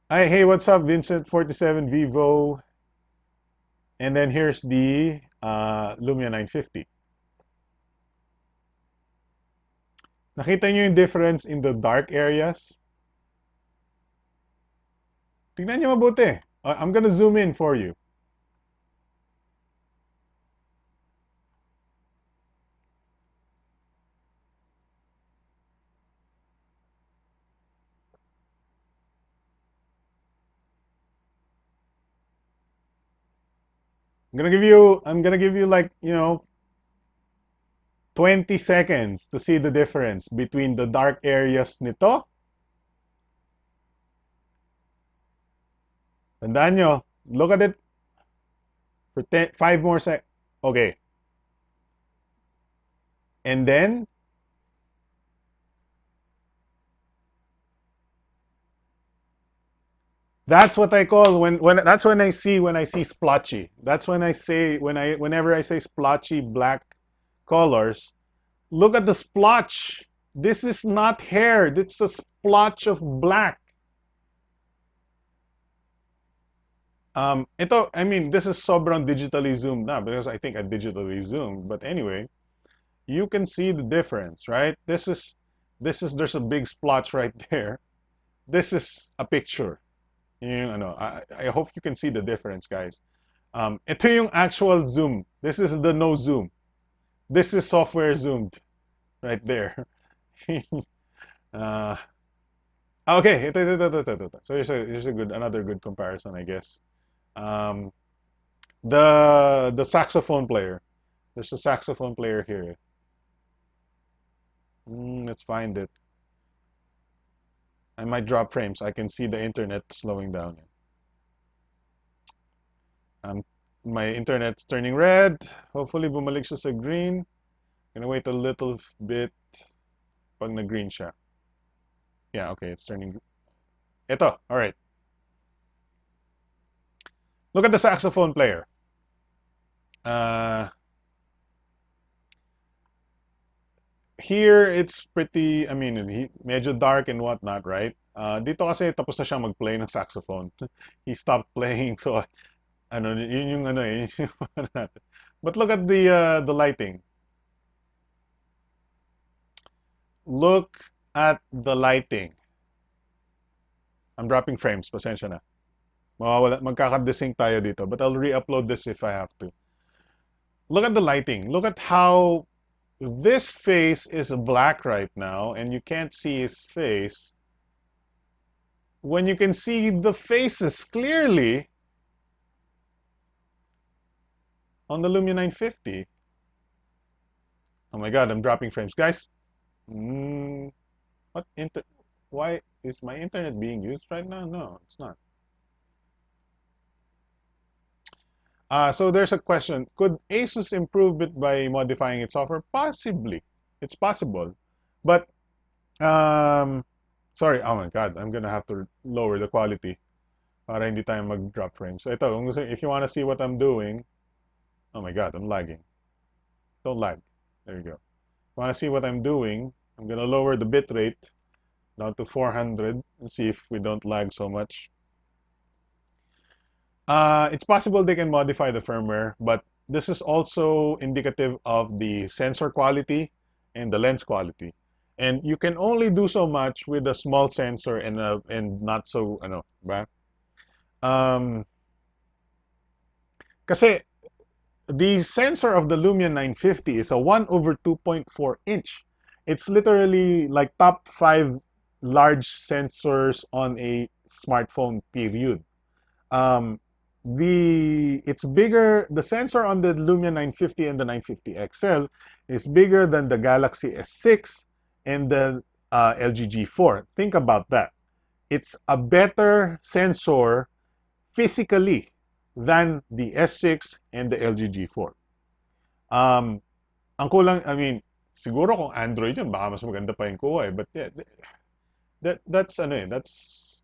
Hey, what's up, Vincent 47 Vivo? And then here's the Lumia 950. Nakita nyo yung difference in the dark areas? Tingnan nyo mabuti. I'm gonna zoom in for you. I'm gonna give you like, 20 seconds to see the difference between the dark areas nito. Tandaan nyo, look at it for 5 more seconds. Okay. And then, that's what I call when that's when I see splotchy. That's when I say whenever I say splotchy black colors, look at the splotch. This is not hair. This is a splotch of black. I mean, this is sobrang digitally zoomed na because I think I digitally zoomed. But anyway, you can see the difference, right? There's a big splotch right there. This is a picture. I hope you can see the difference, guys. Ito yung actual zoom. This is the no zoom. This is software zoomed right there. uh, okay, ito. So here's another good comparison, I guess. Um, the saxophone player. There's a saxophone player here. Let's find it. I might drop frames. I can see the internet slowing down. Um, my internet's turning red. Hopefully bumalik siya sa green. Gonna wait a little bit pag na-green siya. Yeah, okay, it's turning. Ito, all right. Look at the saxophone player. Here, it's pretty, I mean, medyo dark and whatnot, right? Dito kasi tapos na siya mag-play ng saxophone. He stopped playing, so ano, yun yung ano eh. But look at the lighting. Look at the lighting. I'm dropping frames, pasensya na. Magkakadesync tayo dito, but I'll re-upload this if I have to. Look at the lighting. Look at how this face is black right now, and you can't see his face. When you can see the faces clearly on the Lumia 950. Oh my god, I'm dropping frames. Guys, what why is my internet being used right now? No, it's not. So there's a question. Could Asus improve it by modifying its software? Possibly. It's possible. But, sorry, oh my god, I'm gonna have to lower the quality. para hindi tayo mag-drop frames. So ito, if you want to see what I'm doing, oh my god, I'm lagging. Don't lag. There you go. Want to see what I'm doing, I'm going to lower the bit rate down to 400 and see if we don't lag so much. It's possible they can modify the firmware, but this is also indicative of the sensor quality and the lens quality. And you can only do so much with a small sensor and not so, ano, ba? Kasi the sensor of the Lumia 950 is a 1 over 2.4 inch. It's literally like top 5 large sensors on a smartphone, period. Um, it's bigger, the sensor on the Lumia 950 and the 950 XL is bigger than the Galaxy S6 and the LG G4. Think about that. It's a better sensor physically than the S6 and the LG G4. Ang kulang, I mean, siguro kung Android yun, baka mas maganda pa yung kuha eh. But yeah, that's ano eh, that's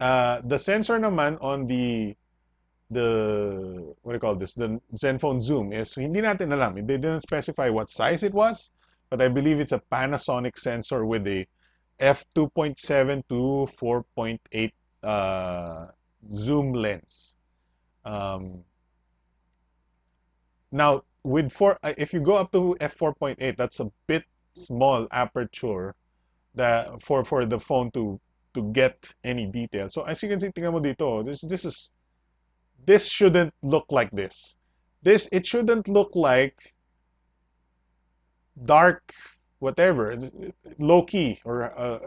the sensor naman on the what do you call this? The Zenfone Zoom is hindi natin alam. They didn't specify what size it was, but I believe it's a Panasonic sensor with a f2.7 to 4.8 zoom lens. Now, if you go up to f4.8, that's a bit small aperture that for the phone to get any detail. So as you can see, tingnan mo dito, this shouldn't look like this. It shouldn't look like dark whatever, low key, or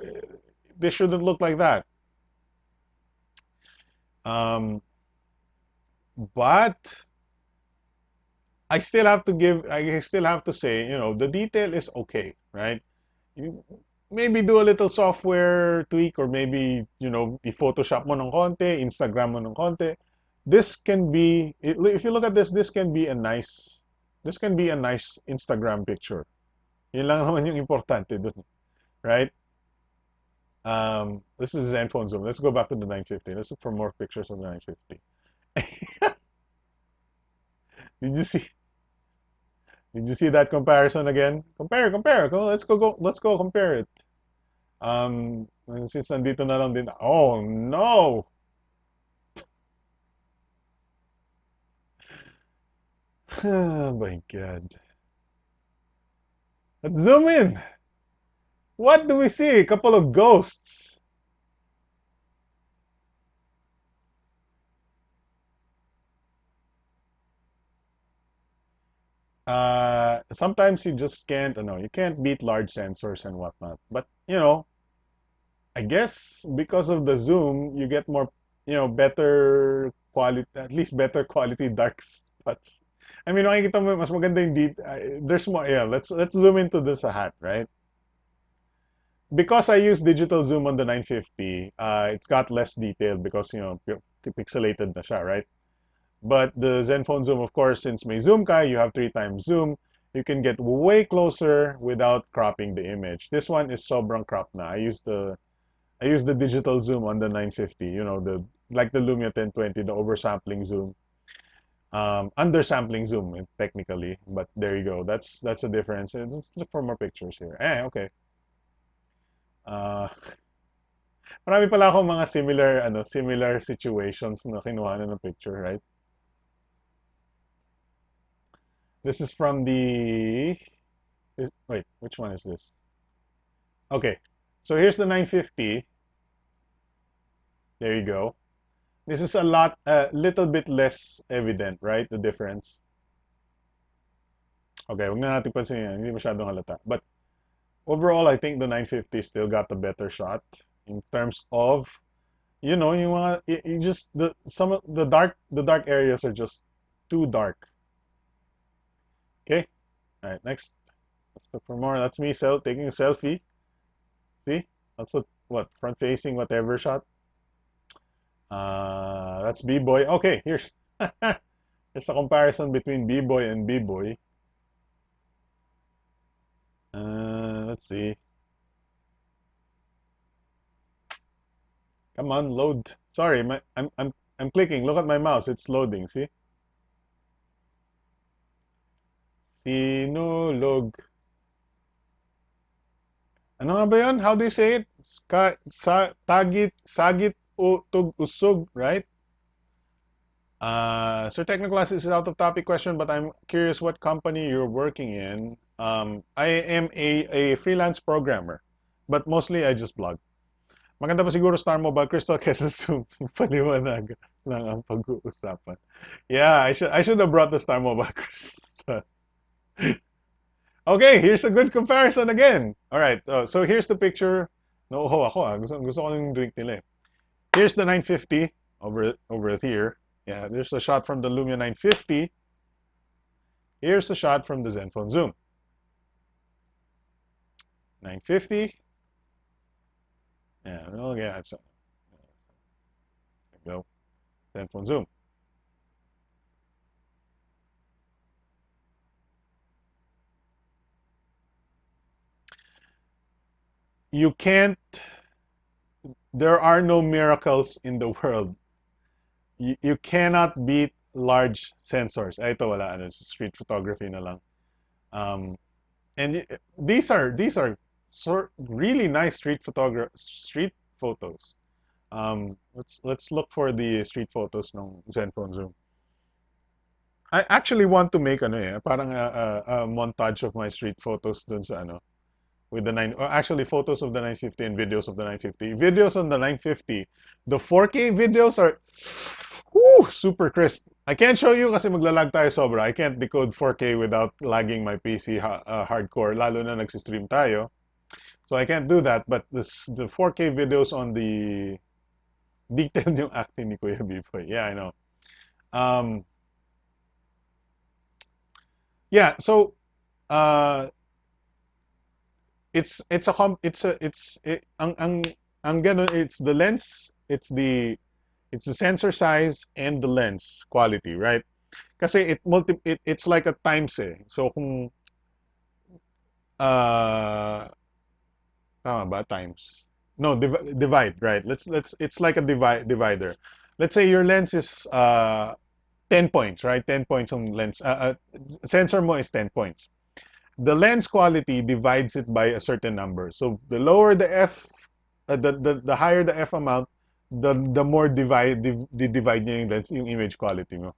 this shouldn't look like that. But I still have to say, the detail is okay, right? You maybe do a little software tweak, or maybe, i-Photoshop mo ng konti, Instagram mo ng konti. This can be, if you look at this can be a nice Instagram picture. Yun lang naman yung importante dun, right? This is Zenfone Zoom. Let's go back to the 950. Let's look for more pictures of the 950. Did you see? Did you see that comparison again? Compare. Let's go compare it. Since nandito na lang din. Oh no! Oh my god. Let's zoom in. What do we see? A couple of ghosts. Sometimes you just can't, you can't beat large sensors and whatnot. But, I guess because of the zoom, you get more, better quality, at least better quality dark spots. I mean, makikita mo, mas maganda yung there's more, yeah, let's zoom into this a hat, right? Because I use digital zoom on the 950, it's got less detail because, pixelated na siya, right? But the Zenfone Zoom, of course, since may zoom ka, you have 3 times zoom, you can get way closer without cropping the image. This one is sobrang crop na. I use the digital zoom on the 950, like the Lumia 1020, the oversampling zoom. Undersampling zoom, technically, but there you go. That's a difference. Let's look for more pictures here. Okay. Marami pala akong mga similar situations na kinuha na ng picture, right? This is from wait, which one is this? Okay, so here's the 950. There you go. This is a little bit less evident, right? The difference. Okay, wag na natin pansinin, hindi masyadong halata. But overall, I think the 950 still got the better shot in terms of, yung mga, you just, some of the dark areas are just too dark. Okay, all right, next. Let's look for more. That's me taking a selfie. See? That's what front-facing whatever shot. That's B-Boy. Okay, here's here's a comparison between B-Boy and B-Boy. Let's see. Come on, load. Sorry, I'm clicking. Look at my mouse. It's loading. See? Sinulog. Ano nga ba yun? How do you say it? Sagit utog usog, right? Sir Technoclass, this is out of topic question, but I'm curious what company you're working in. I am a freelance programmer, but mostly I just blog. Maganda pa siguro Star Mobile Crystal kesa Zoom. Paliwanag lang ang pag-uusapan. Yeah, I should have brought the Star Mobile Crystal. Okay, here's a good comparison again. All right, so here's the picture. No, ako gusto ko yung drink nila. Here's the 950 over here. Yeah, there's a shot from the Lumia 950. Here's a shot from the Zenfone Zoom. 950. Yeah, well, yeah, there you go. Zenfone Zoom. You can't. There are no miracles in the world. You cannot beat large sensors. Ay, ito wala ano, street photography na lang. And these are really nice street photos. Let's look for the street photos ng Zenfone Zoom. I actually want to make parang a montage of my street photos dun sa with the actually photos of the 950 and videos of the 950. Videos on the 950, the 4K videos are super crisp. I can't show you kasi maglalag tayo sobra. I can't decode 4K without lagging my PC hardcore, lalo na nagsistream tayo. So I can't do that, but the 4K videos on the detailed yung acting ni Kuya Bipoy. Yeah, I know. Yeah, so it's ang ganun, it's the lens, it's the sensor size and the lens quality, right? Kasi it's like a times eh. So kung tama ba times? No, divide, right? Let's it's like a divider. Let's say your lens is 10 points, right? 10 points on lens. Sensor mo is 10 points. The lens quality divides it by a certain number. So the lower the F, the higher the F amount, the more divide niya yung lens, yung image quality mo.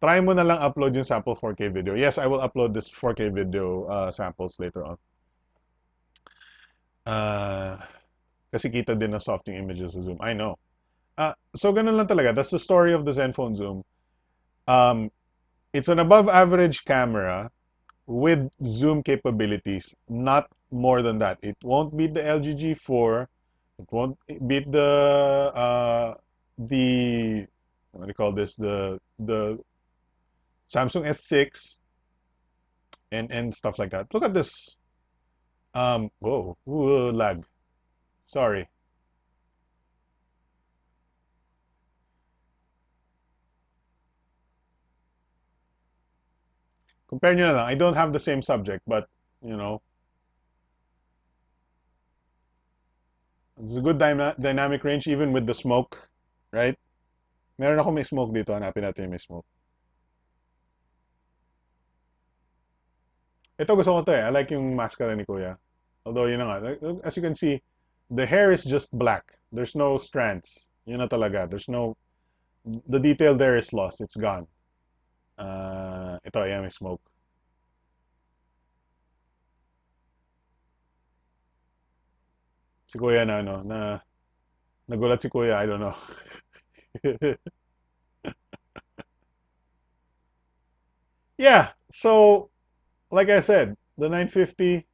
Try mo na lang upload yung sample 4K video. Yes, I will upload this 4K video samples later on. Kasi kita din na soft yung images sa Zoom. I know. So ganun lang talaga. That's the story of the Zenfone Zoom. It's an above average camera with zoom capabilities, not more than that. It won't beat the LG G4. It won't beat the what do you call this? The Samsung S6 and stuff like that. Look at this. Whoa, lag. Sorry. Compare nyo na lang. I don't have the same subject, but you know, it's a good dynamic range even with the smoke, right? Meron ako may smoke dito. Hanapin natin yung may smoke. Ito gusto ko to eh. I like yung mascara ni Kuya. Although, yun na nga. As you can see, the hair is just black. There's no strands. Yun na talaga. There's no... The detail there is lost. It's gone. Ito, ayan, may smoke. Si Kuya na, nagulat si Kuya. I don't know. Yeah, so like I said, the 950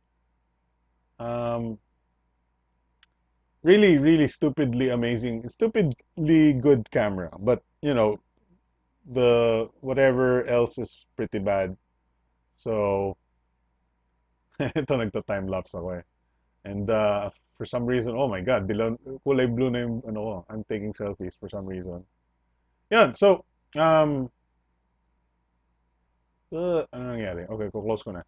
really stupidly amazing, stupidly good camera, but you know, the whatever else is pretty bad. So ito nagta-time lapse ako eh. And for some reason, oh my god, kulay blue na yung ano ko. I'm taking selfies for some reason. Yan, so ano nangyari? Okay, close ko na.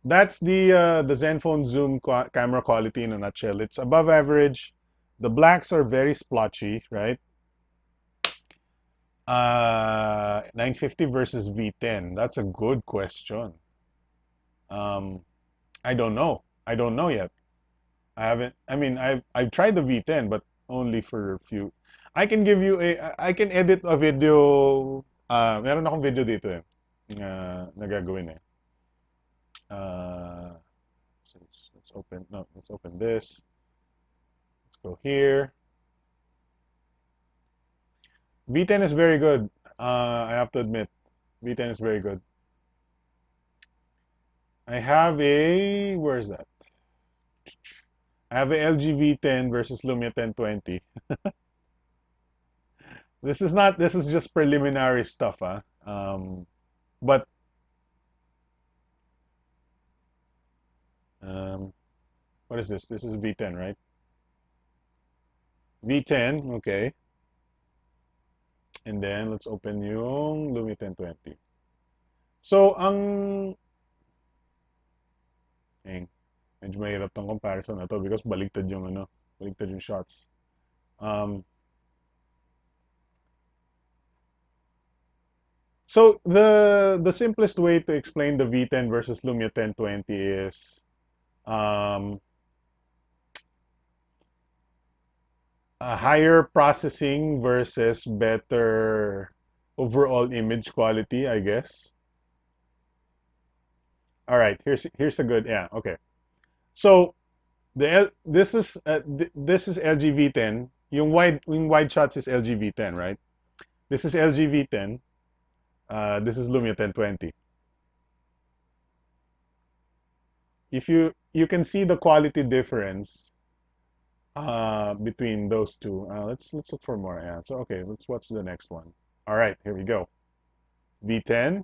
That's the Zenfone Zoom camera quality in a nutshell. It's above average. The blacks are very splotchy, right? 950 versus V10. That's a good question. Um, I don't know. I don't know yet. I haven't. I mean, I've tried the V10, but only for a few. I can give you a. I can edit a video. Meron akong video dito eh. Na gagawin eh. Uh, let's open. No, let's open this. Let's go here. V10 is very good. I have to admit, V10 is very good. I have a. Where's that? I have a LG V10 versus Lumia 1020. This is not. This is just preliminary stuff, huh? But um, what is this? This is V10, right? V10, okay. And then let's open yung Lumia 1020. So ang medyo mahirap tong comparison na to because baligtad yung ano, baligtad yung shots. Um, so the simplest way to explain the V10 versus Lumia 1020 is um, a higher processing versus better overall image quality, I guess. All right, here's a good, yeah, okay. So this is LG V10. Yung wide shots is LG V10, right? This is LG V10. This is Lumia 1020. If you can see the quality difference between those two. Let's look for more. Yeah. So okay, let's watch the next one. All right, here we go. V10,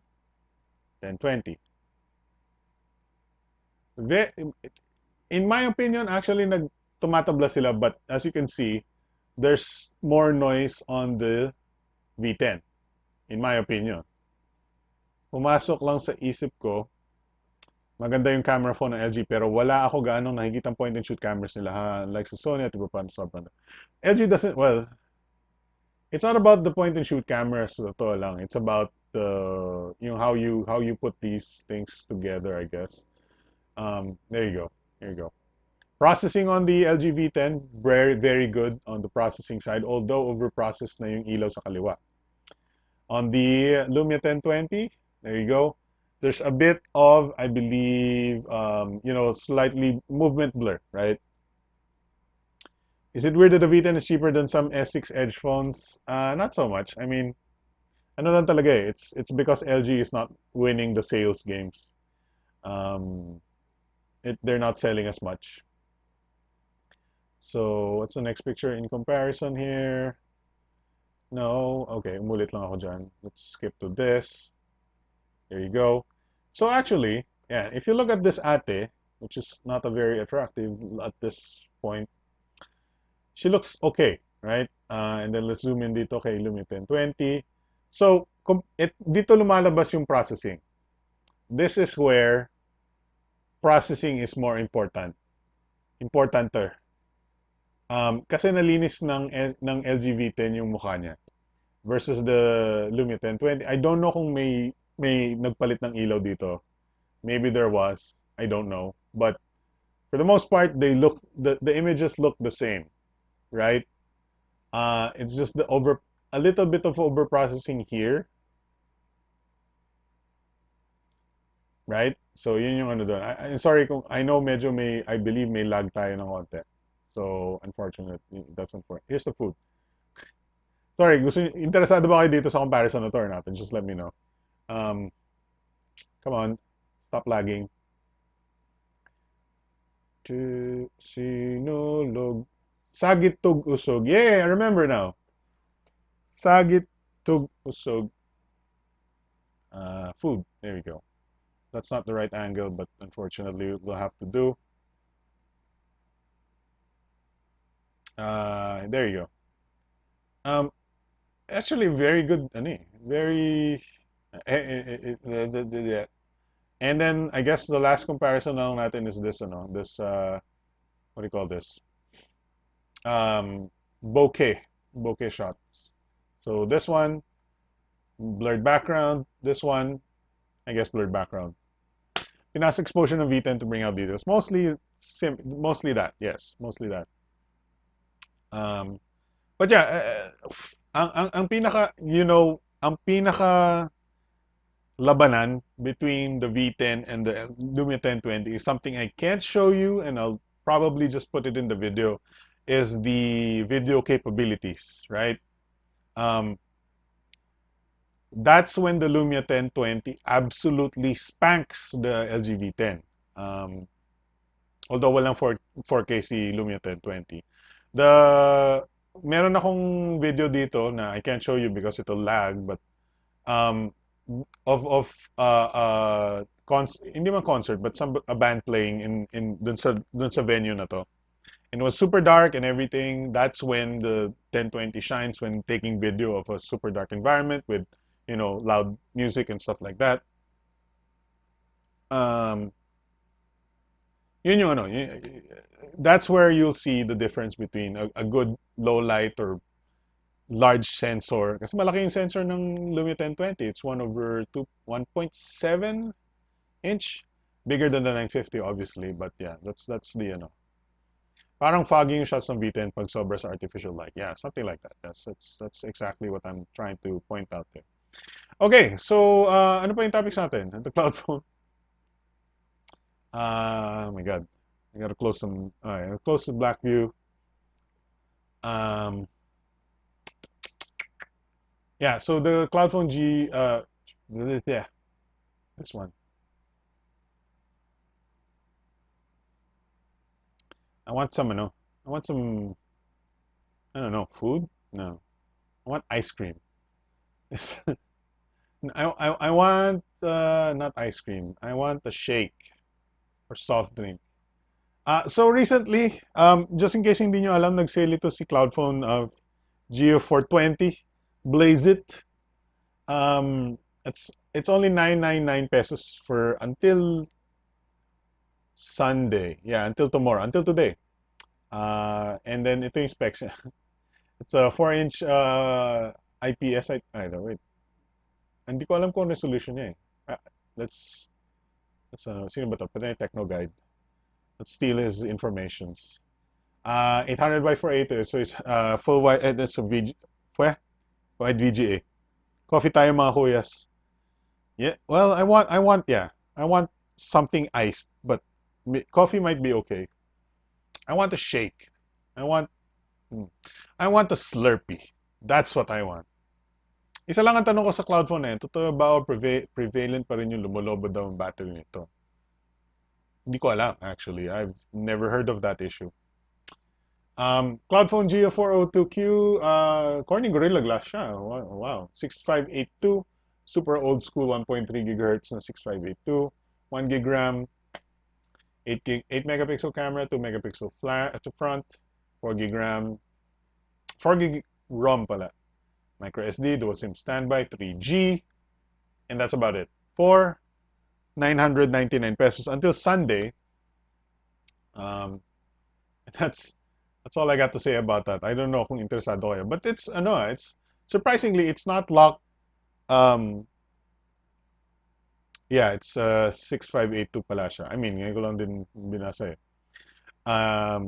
1020. In my opinion, actually tumatabla sila, but as you can see, there's more noise on the V10, in my opinion. Pumasok lang sa isip ko, maganda yung camera phone ng LG, pero wala ako gaanong nakikitang point and shoot cameras nila, ha? Like sa Sony at iba pa sa banda. LG doesn't, well, it's not about the point and shoot cameras, sa totoo lang. It's about the, how you put these things together, I guess. There you go. There you go. Processing on the LG V10, very, very good on the processing side, although over-processed na yung ilaw sa kaliwa. On the Lumia 1020, there you go. There's a bit of, I believe, slightly movement blur, right? Is it weird that the V10 is cheaper than some S6 Edge phones? Not so much. I mean, ano lang talaga eh. It's because LG is not winning the sales games. They're not selling as much. So, what's the next picture in comparison here? No, okay, umulit lang ako dyan. Let's skip to this. There you go. So actually, yeah, if you look at this ate, which is not a very attractive at this point, she looks okay, right? And then let's zoom in dito kay Lumia 1020. So, dito lumalabas yung processing. This is where processing is more important. Importanter. Kasi nalinis ng LG V10 yung mukha niya versus the Lumia 1020. I don't know kung may nagpalit ng ilaw dito. Maybe there was. I don't know. But for the most part, the images look the same, right? It's just a little bit of over processing here, right? So yun yung ano doon. I'm sorry kung I know medyo I believe may lag tayo ng konti. So unfortunately, that's unfortunate. Here's the food. Sorry, interesado ba kayo dito sa comparison na to or natin? Just let me know. Um, come on, stop lagging. Sinulog. Sagit tug usog. Yeah, I remember now. Sagit tug usog. Food. There we go. That's not the right angle, but unfortunately we'll have to do. There you go. Actually, very good. Very. And then I guess the last comparison na lang natin is this. This what do you call this? um, bokeh, bokeh shots. So this one, blurred background. This one, I guess blurred background. Pinas exposure ng V10 to bring out details. Mostly that. Yes, mostly that. Um, but yeah, ang pinaka, ang pinaka labanan between the V10 and the Lumia 1020 is something I can't show you, and I'll probably just put it in the video, is the video capabilities, right? Um, that's when the Lumia 1020 absolutely spanks the LG V10. Um, although walang 4K si Lumia 1020. The meron akong video dito na I can't show you because it'll lag, but um, of hindi man concert, but a band playing in dun sa venue na to. And it was super dark and everything. That's when the 1020 shines, when taking video of a super dark environment with, loud music and stuff like that. Um, yun yung ano, that's where you'll see the difference between a good low light or large sensor. Kasi malaki yung sensor ng Lumia 1020. It's 1.7 inch, bigger than the 950 obviously, but yeah, that's the parang foggy yung shots ng V10 pag sobra sa artificial light. Yeah, something like that. That's exactly what I'm trying to point out there. Okay, so ano pa yung topics natin? The cloud phone. Oh my god. I gotta close some. Alright, close the Blackview. Um, yeah, so the CloudFone G. Yeah, this one. I want some. No, I want some. I don't know, food. No, I want ice cream. I want not ice cream. I want a shake or soft drink. So recently, just in case hindi nyo alam, nag-sale ito si CloudFone of Geo 420. Blaze it. It's only 999 pesos for until Sunday. Yeah, until tomorrow, until today. And then ito yung specs. It's a 4-inch IPS. I don't know, wait. Hindi ko alam kung resolution niya eh. Let's sino ba to? Pwede yung Techno Guide. Let's steal his informations. 800 by 480, so it's full wide. That's a wide VGA. Coffee tayo mga kuyas. Yeah. Well, I want something iced, but coffee might be okay. I want a shake. I want, hmm, I want a Slurpee. That's what I want. Isa lang ang tanong ko sa CloudFone na yan, totoo ba o prevalent pa rin yung lumulobo daw ang battery nito? Hindi ko alam, actually. I've never heard of that issue. CloudFone Geo 402Q, Corning Gorilla Glass siya. Wow. 6582, super old school 1.3 gigahertz na 6582, 1 gig RAM, 8 megapixel camera, 2 megapixel flash at the front, 4 gig RAM, 4 gig ROM pala. Micro SD, dual SIM standby, 3G, and that's about it. For 999 pesos until Sunday. That's all I got to say about that. I don't know kung interesado kayo. But it's surprisingly, it's not locked. Yeah, it's 6582 pala siya. I mean, ngayon ko lang din binasa eh.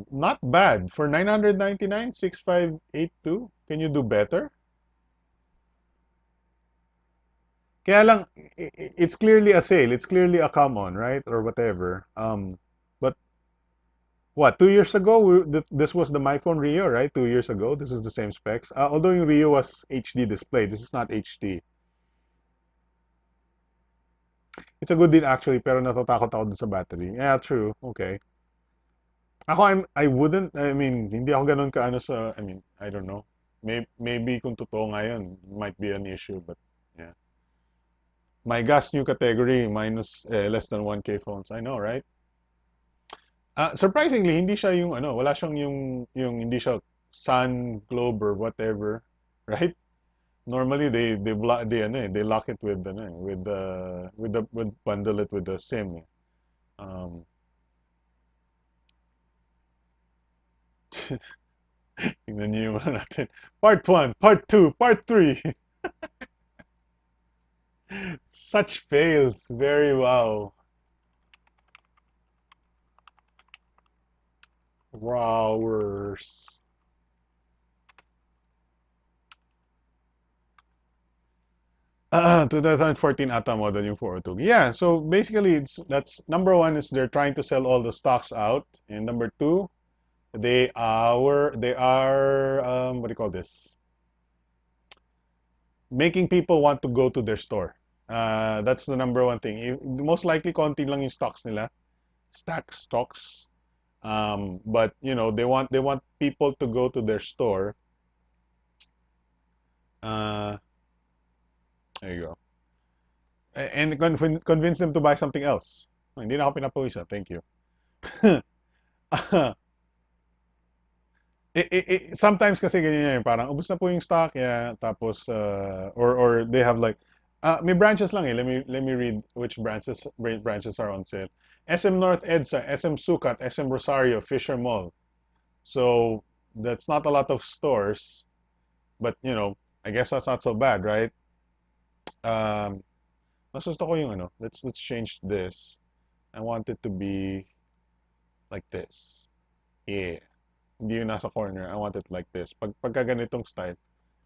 Not bad. For 999, 6582, can you do better? Kaya lang, it's clearly a sale. It's clearly a come on, right? Or whatever. But what, 2 years ago, this was the MyPhone Rio, right? 2 years ago, this is the same specs. Although yung Rio was HD display, this is not HD. It's a good deal actually, pero natatakot ako dun sa battery. Yeah, true. Okay. I wouldn't, I mean, hindi ako ganun kaano sa, I mean, I don't know. Maybe kung totoo nga yun, might be an issue, but yeah. My gas new category, minus less than 1K phones. I know, right? Surprisingly, hindi siya yung wala siyang yung hindi siya sun, globe or whatever, right? Normally they block they lock it with with bundle it with the SIM. Um, Tingnan niyo yung ano natin. Part 1, Part 2, Part 3. Such fails. Very wow. Wowers. 2014 ata model yung 402. Yeah, so basically that's number one is they're trying to sell all the stocks out, and number two, they are what do you call this? Making people want to go to their store. That's the number one thing. Most likely konti lang yung stocks nila, stocks. But they want people to go to their store. Uh, there you go. And convince them to buy something else. Hindi na ako pinapawisa. Thank you. Sometimes kasi ganyan yan, parang ubos na po yung stock, yeah, tapos or they have like may branches lang eh. Let me read which branches are on sale. SM North EDSA, SM Sukat, SM Rosario, Fisher Mall. So that's not a lot of stores, but I guess that's not so bad, right? Um, mas gusto ko yung ano. Let's change this. I want it to be like this. Yeah. Hindi yung nasa corner. I want it like this. Pagka ganitong style.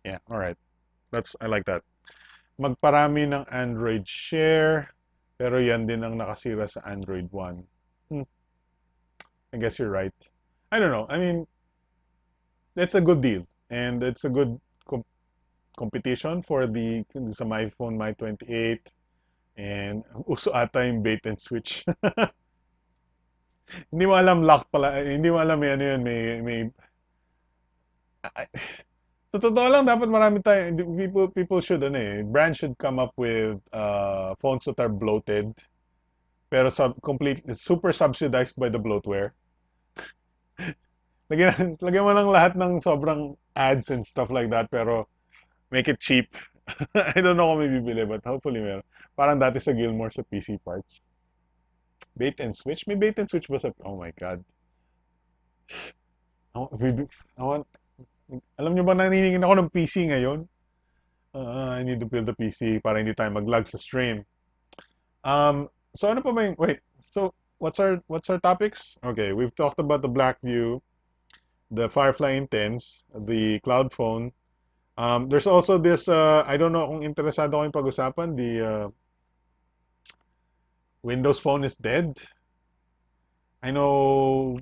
Yeah, all right. I like that. Magparami ng Android share, pero yan din ang nakasira sa Android 1. I guess you're right. I don't know. I mean, it's a good deal. And it's a good competition for sa my phone, my 28. And uso ata yung bait and switch. Hindi mo alam lock pala. Hindi mo alam may ano yun. May sa totoo lang, dapat marami tayo. People should, brands should come up with phones that are bloated, pero super subsidized by the bloatware. Lagyan mo lang lahat ng sobrang ads and stuff like that, pero make it cheap. I don't know kung may bibili, but hopefully meron. Parang dati sa Gilmore sa PC parts. Bait and switch? May bait and switch ba sa... Oh my God. I want, alam niyo ba naniningin ako ng PC ngayon? I need to build a PC para hindi tayo mag-lag sa stream. So ano pa ba yung... Wait, so what's our topics? Okay, we've talked about the Blackview, the Firefly Intense, the CloudFone. There's also this, I don't know kung interesado kayong pag-usapan, the Windows Phone is dead. I know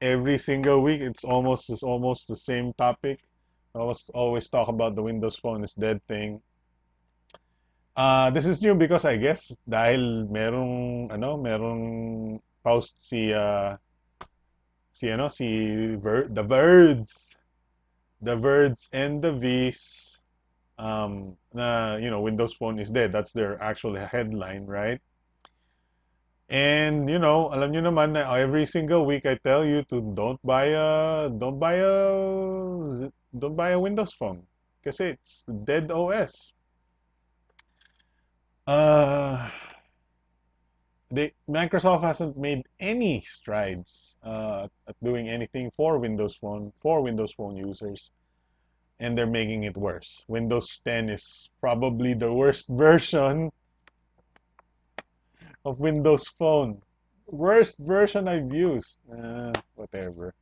every single week it's almost the same topic. I always talk about the Windows Phone is dead thing. This is new because I guess dahil merong post the Verds and the V's na Windows Phone is dead. That's their actual headline, right? And alam nyo naman na every single week I tell you to don't buy a Windows Phone kasi it's dead OS. Microsoft hasn't made any strides at doing anything for Windows Phone users, and they're making it worse. Windows 10 is probably the worst version of Windows Phone. Worst version I've used. Whatever.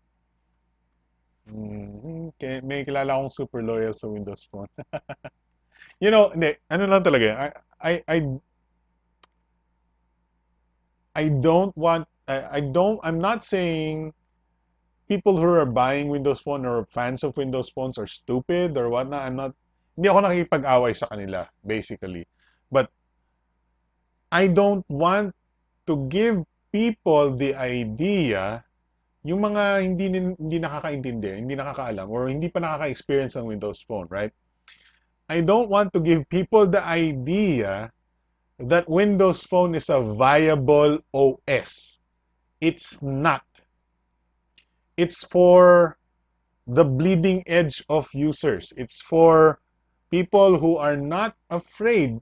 May kilala akong super loyal sa Windows Phone. Hindi. Ano lang talaga. I'm not saying people who are buying Windows Phone or fans of Windows Phones are stupid or whatnot. Hindi ako nakikipag-away sa kanila, basically. But I don't want to give people the idea, yung mga hindi nakakaintindi, hindi nakakaalam, or hindi pa nakaka-experience ng Windows Phone, right? I don't want to give people the idea that Windows Phone is a viable OS. It's not. It's for the bleeding edge of users. It's for people who are not afraid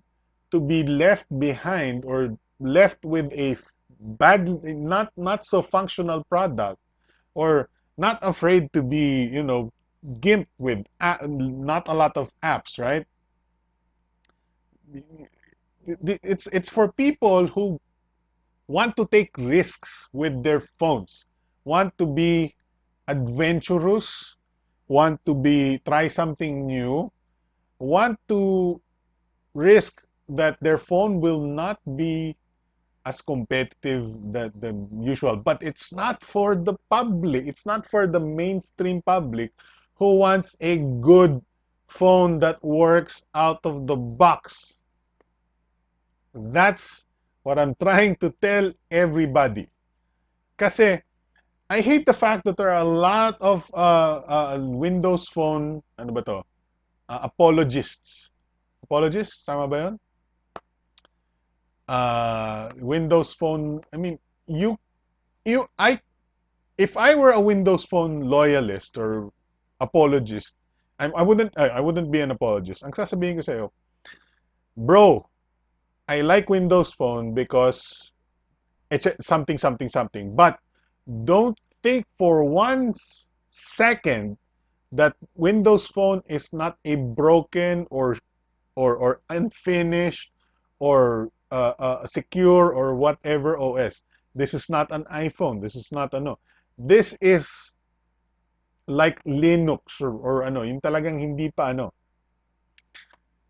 to be left behind or left with a bad, not so functional product, or not afraid to be GIMP with not a lot of apps, right? It's for people who want to take risks with their phones, want to be adventurous, want to be try something new, want to risk that their phone will not be as competitive than usual. But it's not for the public. It's not for the mainstream public who wants a good phone that works out of the box. That's what I'm trying to tell everybody. Kasi I hate the fact that there are a lot of Windows Phone, ano ba to? Apologists. Apologists? Tama ba yun? Windows Phone, I mean, you, I, if I were a Windows Phone loyalist or apologist, I wouldn't be an apologist. Ang sasabihin ko sa'yo, bro, I like Windows Phone because it's something, something, something. But don't think for one second that Windows Phone is not a broken or unfinished or secure or whatever OS. This is not an iPhone. This is not ano. This is like Linux or ano, yung talagang hindi pa ano.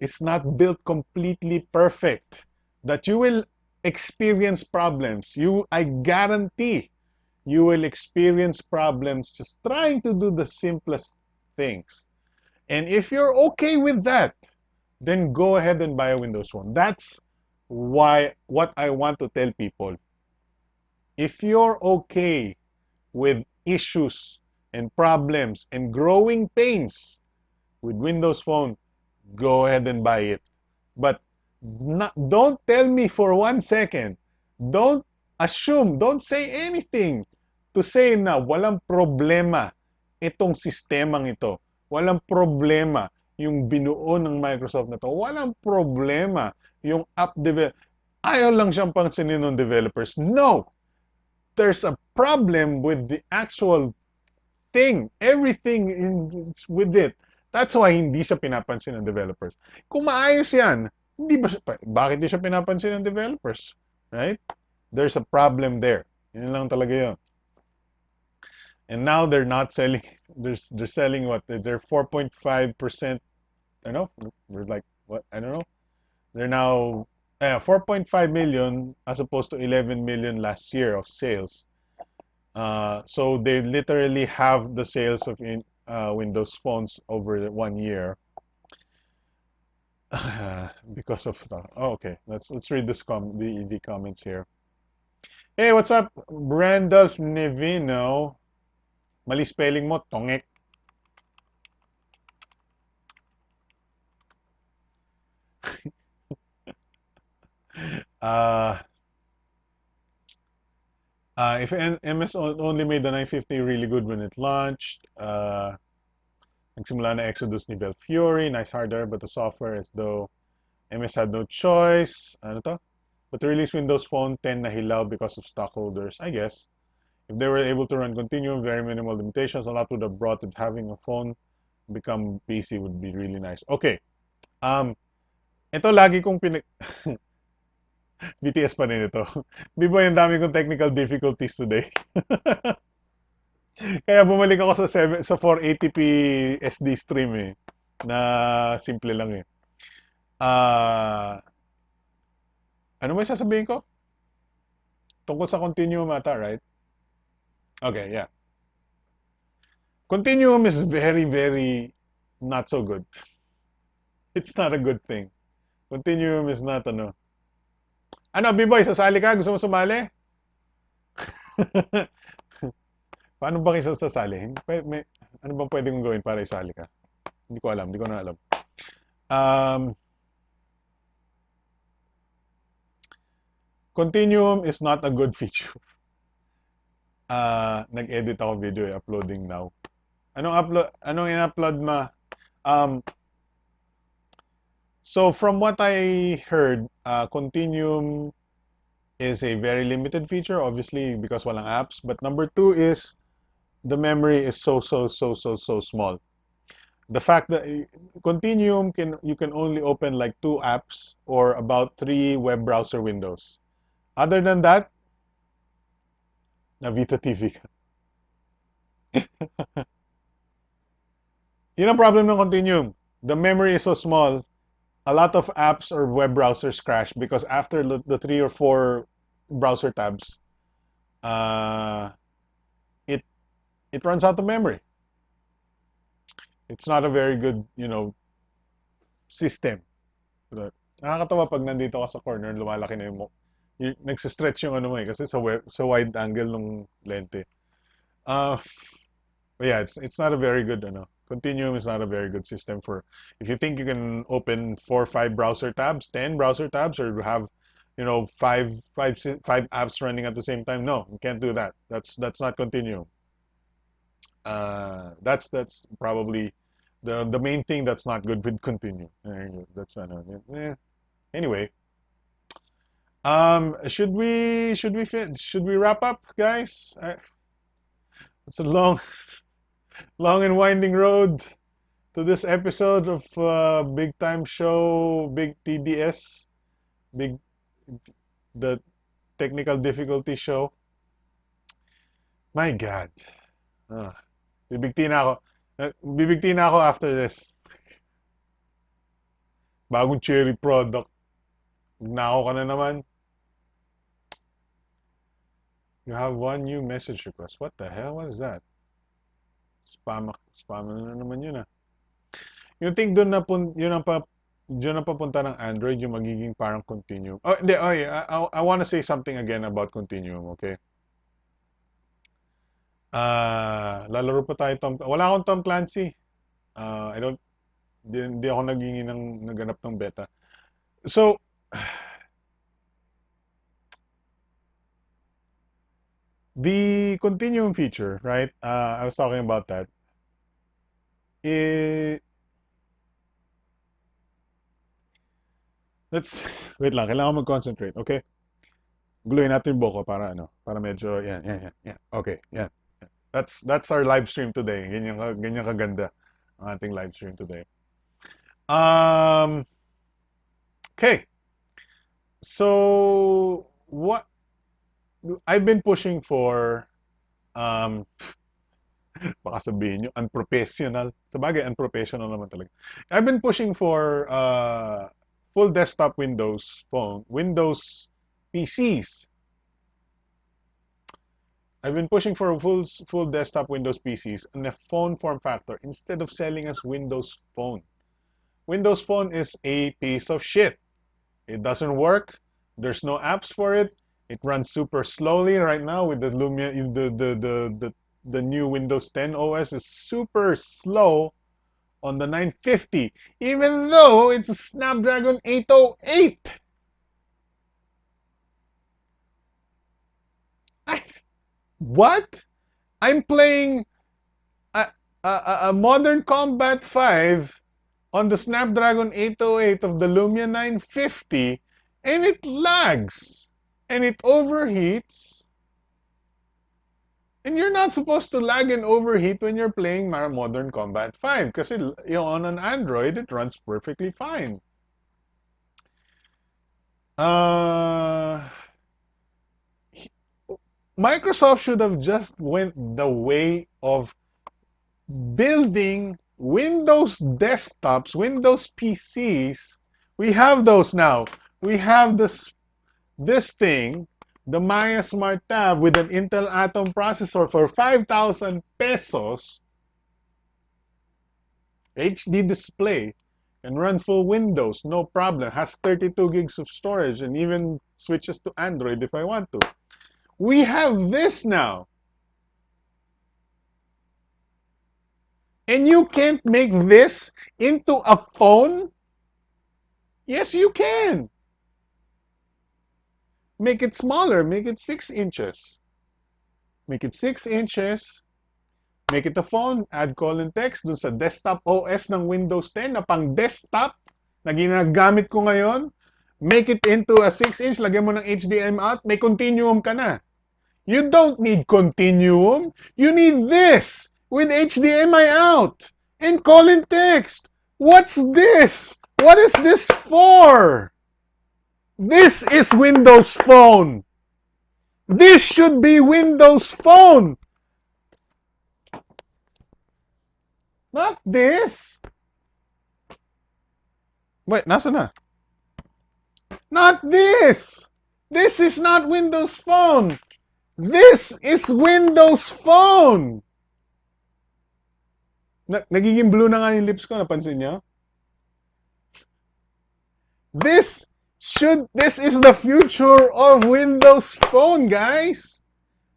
It's not built completely perfect. That you will experience problems. I guarantee you will experience problems just trying to do the simplest things. And if you're okay with that, then go ahead and buy a Windows Phone. That's what I want to tell people. If you're okay with issues and problems and growing pains with Windows Phone, go ahead and buy it. But don't tell me for one second, don't assume, don't say anything to say na walang problema itong sistemang ito. Walang problema yung binuo ng Microsoft na to. Walang problema yung app develop. Ayaw lang siyang pansinin ng developers. No! There's a problem with the actual thing. Everything with it. That's why hindi siya pinapansin ng developers. Kung maayos yan, bakit di siya pinapansin ng developers? Right? There's a problem there. Yun lang talaga yun. And now they're not selling, they're selling what? They're 4.5%, I don't know, we're like, what? I don't know. They're now 4.5 million as opposed to 11 million last year of sales. So they literally have the sales of Windows phones over 1 year. Because of okay, let's read the comments here. Hey, what's up, Randolph Nevino? Mali spelling mo, tongek. If MS only made the 950 really good when it launched, nagsimula na Exodus ni Bell Fury, nice hardware, but the software as though MS had no choice. Ano to? But the release Windows Phone 10 nahilaw because of stockholders, I guess. If they were able to run Continuum, very minimal limitations, a lot would have brought it. Having a phone become PC would be really nice. Okay. Ito lagi kong BTS pa rin ito. Di ba yung dami kong technical difficulties today? Kaya bumalik ako sa 480p SD stream eh. Na simple lang eh. Ano ba sasabihin ko? Tungkol sa Continuum ata, right? Okay, yeah. Continuum is very, very not so good. It's not a good thing. Continuum is not ano. Ano, B-boy, sasali ka? Gusto mo sumali? Paano ba kayo sasali? Ano bang pwede kong gawin para isali ka? Hindi ko alam, hindi ko na alam. Continuum is not a good feature. Nag-edit ako video, uploading now. Anong in-upload ma? So from what I heard, Continuum is a very limited feature, obviously because walang apps. But number two is the memory is so small. The fact that Continuum you can only open like 2 apps or about 3 web browser windows. Other than that, Navita TV ka. Yun ang problem ng Continuum. The memory is so small. A lot of apps or web browsers crash because after the 3 or 4 browser tabs, uh, it it runs out of memory. It's not a very good, system. But nakakatawa pag nandito ka sa corner, lumalaki na nagsistretch yung ano mo eh, kasi sa wide angle ng lente. Uh, but yeah, it's not a very good, Continuum is not a very good system for, if you think you can open 4 or 5 browser tabs, 10 browser tabs, or have, five apps running at the same time. No, you can't do that. That's not Continuum. That's probably the main thing that's not good with Continuum. That's anyway. Should we wrap up, guys? It's a long and winding road to this episode of Big Time Show, Big TDS, Big the Technical Difficulty Show. My God. Ah, bibigti na ako. Bibigti na ako after this. Bagong cherry product. Nako ka na naman. You have one new message request. What the hell? What is that? Spam na naman yun ah. Yung think doon na yun ang papunta ng Android, yung magiging parang Continuum. Oh, hindi, oh yeah, I want to say something again about Continuum, okay? Lalaro pa tayo wala akong Tom Clancy. I don't Hindi ako naghingi naganap ng beta. So the Continuum feature, right? I was talking about that. Let's wait lang, kailangan mag-concentrate, okay? Guluhin natin yung buko para medyo yan. Okay, yan. That's our live stream today. Ganyan kaganda ang ating live stream today. Okay. So what I've been pushing for baka sabihin nyo, unprofessional. Sabagay, unprofessional naman talaga. I've been pushing for full desktop Windows PCs. I've been pushing for full desktop Windows PCs in a phone form factor instead of selling us Windows Phone. Windows Phone is a piece of shit. It doesn't work. There's no apps for it. It runs super slowly right now with the Lumia. The new Windows 10 OS is super slow on the 950, even though it's a Snapdragon 808. What? I'm playing a Modern Combat 5 on the Snapdragon 808 of the Lumia 950, and it lags, and it overheats. And you're not supposed to lag and overheat when you're playing Modern Combat 5 because on an Android, it runs perfectly fine. Microsoft should have just went the way of building Windows desktops, Windows PCs. We have those now. We have this thing, the Maya Smart Tab with an Intel Atom processor for 5,000 pesos, HD display, and run full Windows, no problem. Has 32 gigs of storage and even switches to Android if I want to. We have this now. And you can't make this into a phone? Yes, you can. Make it smaller. Make it 6 inches. Make it 6 inches. Make it a phone. Add call and text dun sa desktop OS ng Windows 10 na pang desktop na ginagamit ko ngayon. Make it into a 6-inch. Lagyan mo ng HDMI out. May Continuum ka na. You don't need Continuum. You need this with HDMI out. and call in text. What's this? What is this for? This is Windows Phone. This should be Windows Phone. Not this. Wait, nasa na? Not this. This is not Windows Phone. This is Windows Phone. Nagiging blue na nga yung lips ko, napansin niyo? This is the future of Windows Phone, guys.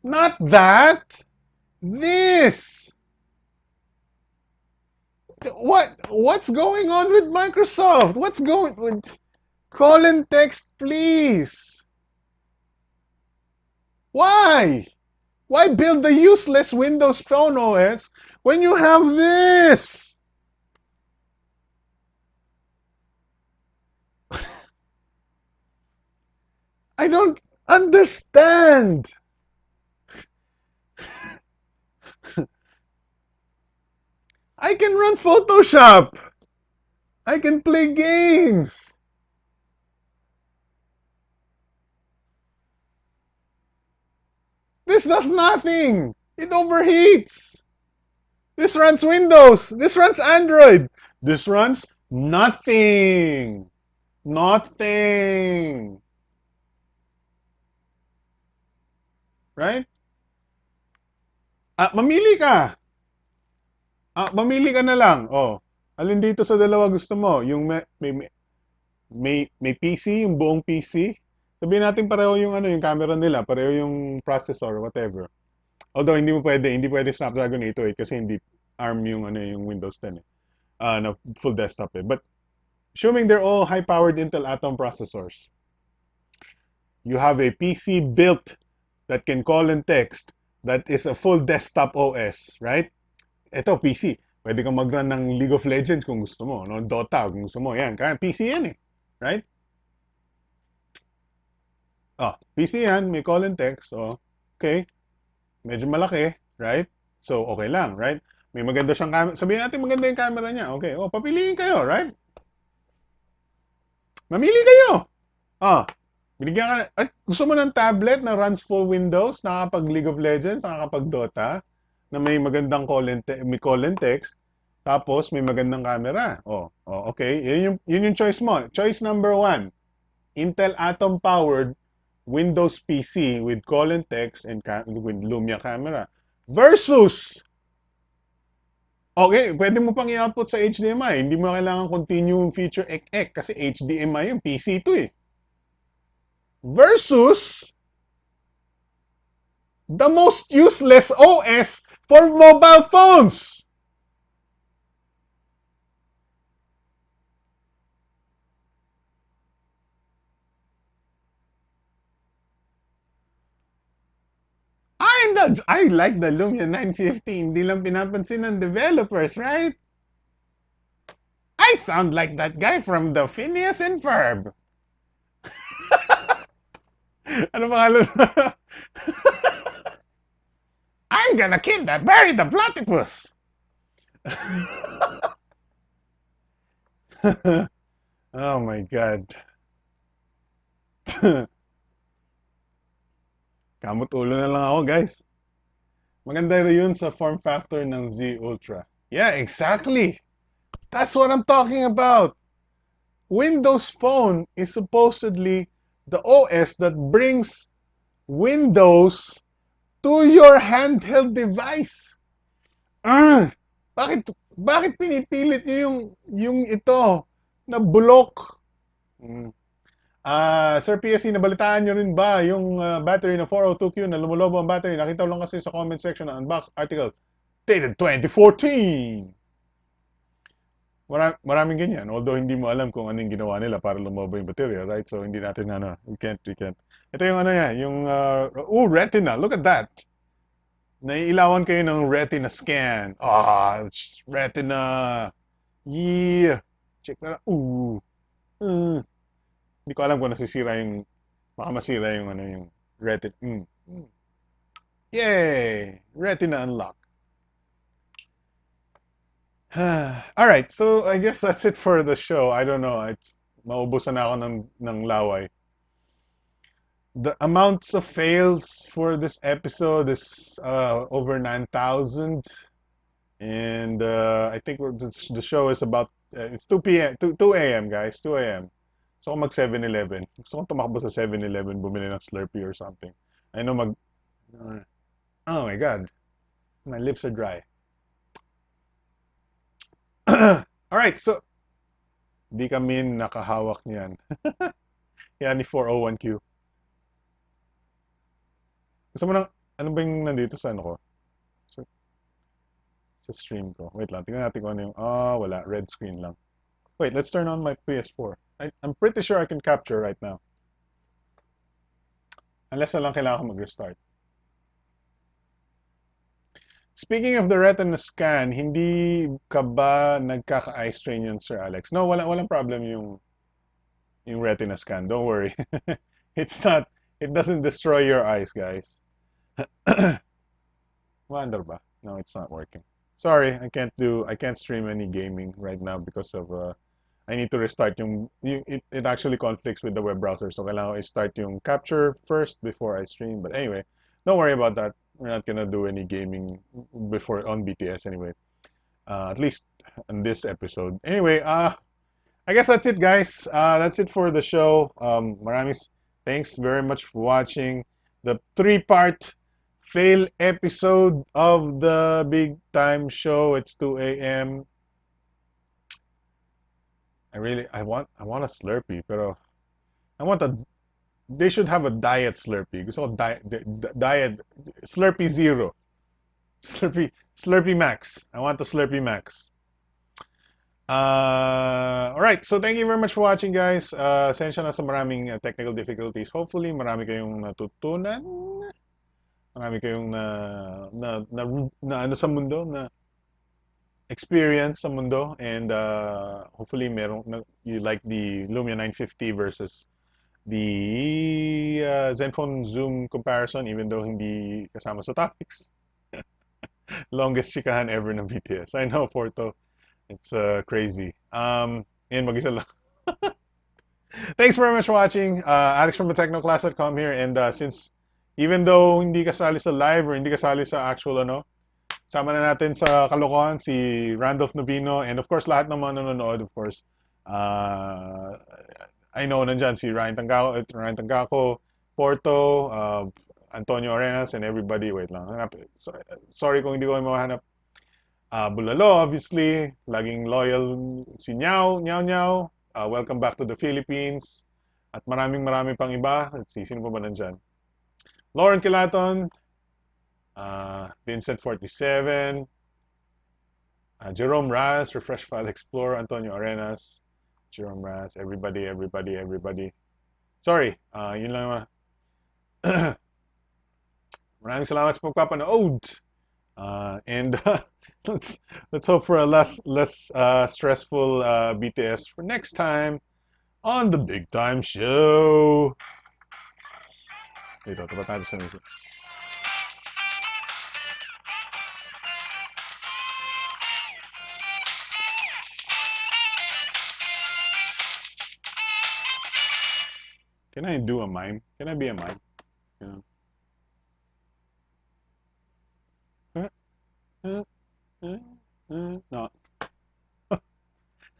Not that. This. What's going on with Microsoft? What's going with call and text, please? Why? Why build the useless Windows Phone OS when you have this? I don't understand. I can run Photoshop. I can play games. This does nothing. It overheats. This runs Windows. This runs Android. This runs nothing. Nothing. Right? Mamili ka. Mamili ka na lang. Oh. Alin dito sa dalawa gusto mo? Yung may PC, yung buong PC. Sabihin natin pareho yung yung camera nila, pareho yung processor, whatever. Although hindi pwede Snapdragon 808 kasi hindi ARM yung yung Windows 10 eh. Na full desktop eh. But assuming they're all high-powered Intel Atom processors, you have a PC built that can call and text that is a full desktop OS, right? Ito, PC. Pwede kang mag-run ng League of Legends kung gusto mo, no? Dota kung gusto mo. Yan, kaya PC yan eh. Right? Oh, PC yan, may call and text. Oh, okay. Medyo malaki, right? So, okay lang, right? May maganda siyang camera. Sabihin natin maganda yung camera niya. Okay, oh, papiliin kayo, right? Mamili kayo. Ah, binigyan ka na. Gusto mo ng tablet na runs full Windows, nakakapag League of Legends, nakakapag Dota, na may magandang may call and text, tapos may magandang camera. Okay. Yun yung choice mo. Choice number 1. Intel Atom powered Windows PC with call and text and with Lumia camera versus okay, pwede mo pang i-output sa HDMI. Hindi mo kailangan continue feature ek kasi HDMI yung PC to eh. Versus the most useless OS for mobile phones. I like the Lumia 950. Hindi lang pinapansin ng developers, right? I sound like that guy from the Phineas and Ferb. Ano pangalan? I'm gonna kill that Barry the platypus. Oh my god. Kamot ulo na lang ako, guys. Maganda yun sa form factor ng Z Ultra. Yeah, exactly. That's what I'm talking about. Windows Phone is supposedly the OS that brings Windows to your handheld device. Bakit pinipilit niyo yung ito na bulok? Sir PSC, nabalitaan nyo rin ba yung battery na 402Q na lumulobo ang battery? Nakita lang kasi sa comment section ng Unbox article dated 2014. Maraming ganyan. Although hindi mo alam kung anong ginawa nila para lumobo yung battery, right? So hindi natin we can't. Ito yung yung retina. Look at that. Naiilawan kayo ng retina scan. Retina. Yeah. Check na. Hindi ko alam kung nasisira yung baka masira yung yung retina. Yay! Retina unlock. All right, so I guess that's it for the show. I don't know. It's maubusan na ako ng laway. The amounts of fails for this episode is over 9,000. And I think the show is about, it's 2 p.m., 2 a.m., guys, 2 a.m. So mag 7-Eleven. Gusto kong tumakbo sa 7-Eleven, bumili ng Slurpee or something. I know oh my God, my lips are dry. All right, so di kami nakahawak niyan. Yan ni 401q. Gusto mo ano ba yung nandito sa ano ko? Sa, sa stream ko. Wait lang, tingnan natin kung ano yung, wala, red screen lang. Wait, let's turn on my PS4. I'm pretty sure I can capture right now. Unless na lang kailangan ko mag-restart. Speaking of the retina scan, hindi ka ba nagkaka-eye strain yun, Sir Alex? No, walang problem yung retina scan. Don't worry. It's not, it doesn't destroy your eyes, guys. Wonder ba? No, it's not working. Sorry, I can't stream any gaming right now because of I need to restart it actually conflicts with the web browser, so kailangan ko i-start yung capture first before I stream. But anyway, don't worry about that. We're not gonna do any gaming before on BTS anyway. At least in this episode. Anyway, I guess that's it, guys. That's it for the show. Thanks very much for watching the three-part fail episode of the Big Time Show. It's 2 a.m. I want a Slurpee, pero I want they should have a diet Slurpee. Gusto ko diet Slurpee Zero. Slurpee Max. I want the Slurpee Max. All right, so thank you very much for watching, guys. Sensya na sa maraming technical difficulties. Hopefully, marami kayong natutunan. Marami kayong na ano sa mundo, na experience sa mundo, and hopefully you like the Lumia 950 versus the Zenfone Zoom comparison, even though hindi kasama sa topics. Longest chikahan ever ng BTS. I know, Porto. It's crazy. And mag-isa lang. Thanks very much for watching. Alex from thetechnoclass.com here, and since even though hindi kasali sa live or hindi kasali sa actual sama na natin sa kalokohan si Randolph Novino, and of course lahat ng mga nanonood, of course. I know nandyan si Ryan Tanggaco, Porto, Antonio Arenas, and everybody. Wait lang. Sorry kung hindi ko mahanap. Bulalo, obviously. Laging loyal si Nyao. Welcome back to the Philippines. At maraming pang iba. Let's see, sino pa ba nandyan? Lauren Kilaton, Vincent 47, Jerome Raz, Refresh File Explorer, Antonio Arenas, Jerome Raz, everybody. Sorry, yun lang naman. Maraming salamat sa pagpapanood. And let's hope for a less stressful BTS for next time on the Big Time Show. Ito, tapat natin sa music. Can I do a mime? Can I be a mime? No.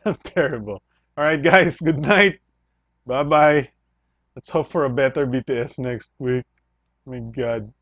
I'm terrible. All right, guys. Good night. Bye-bye. Let's hope for a better BTS next week. My God.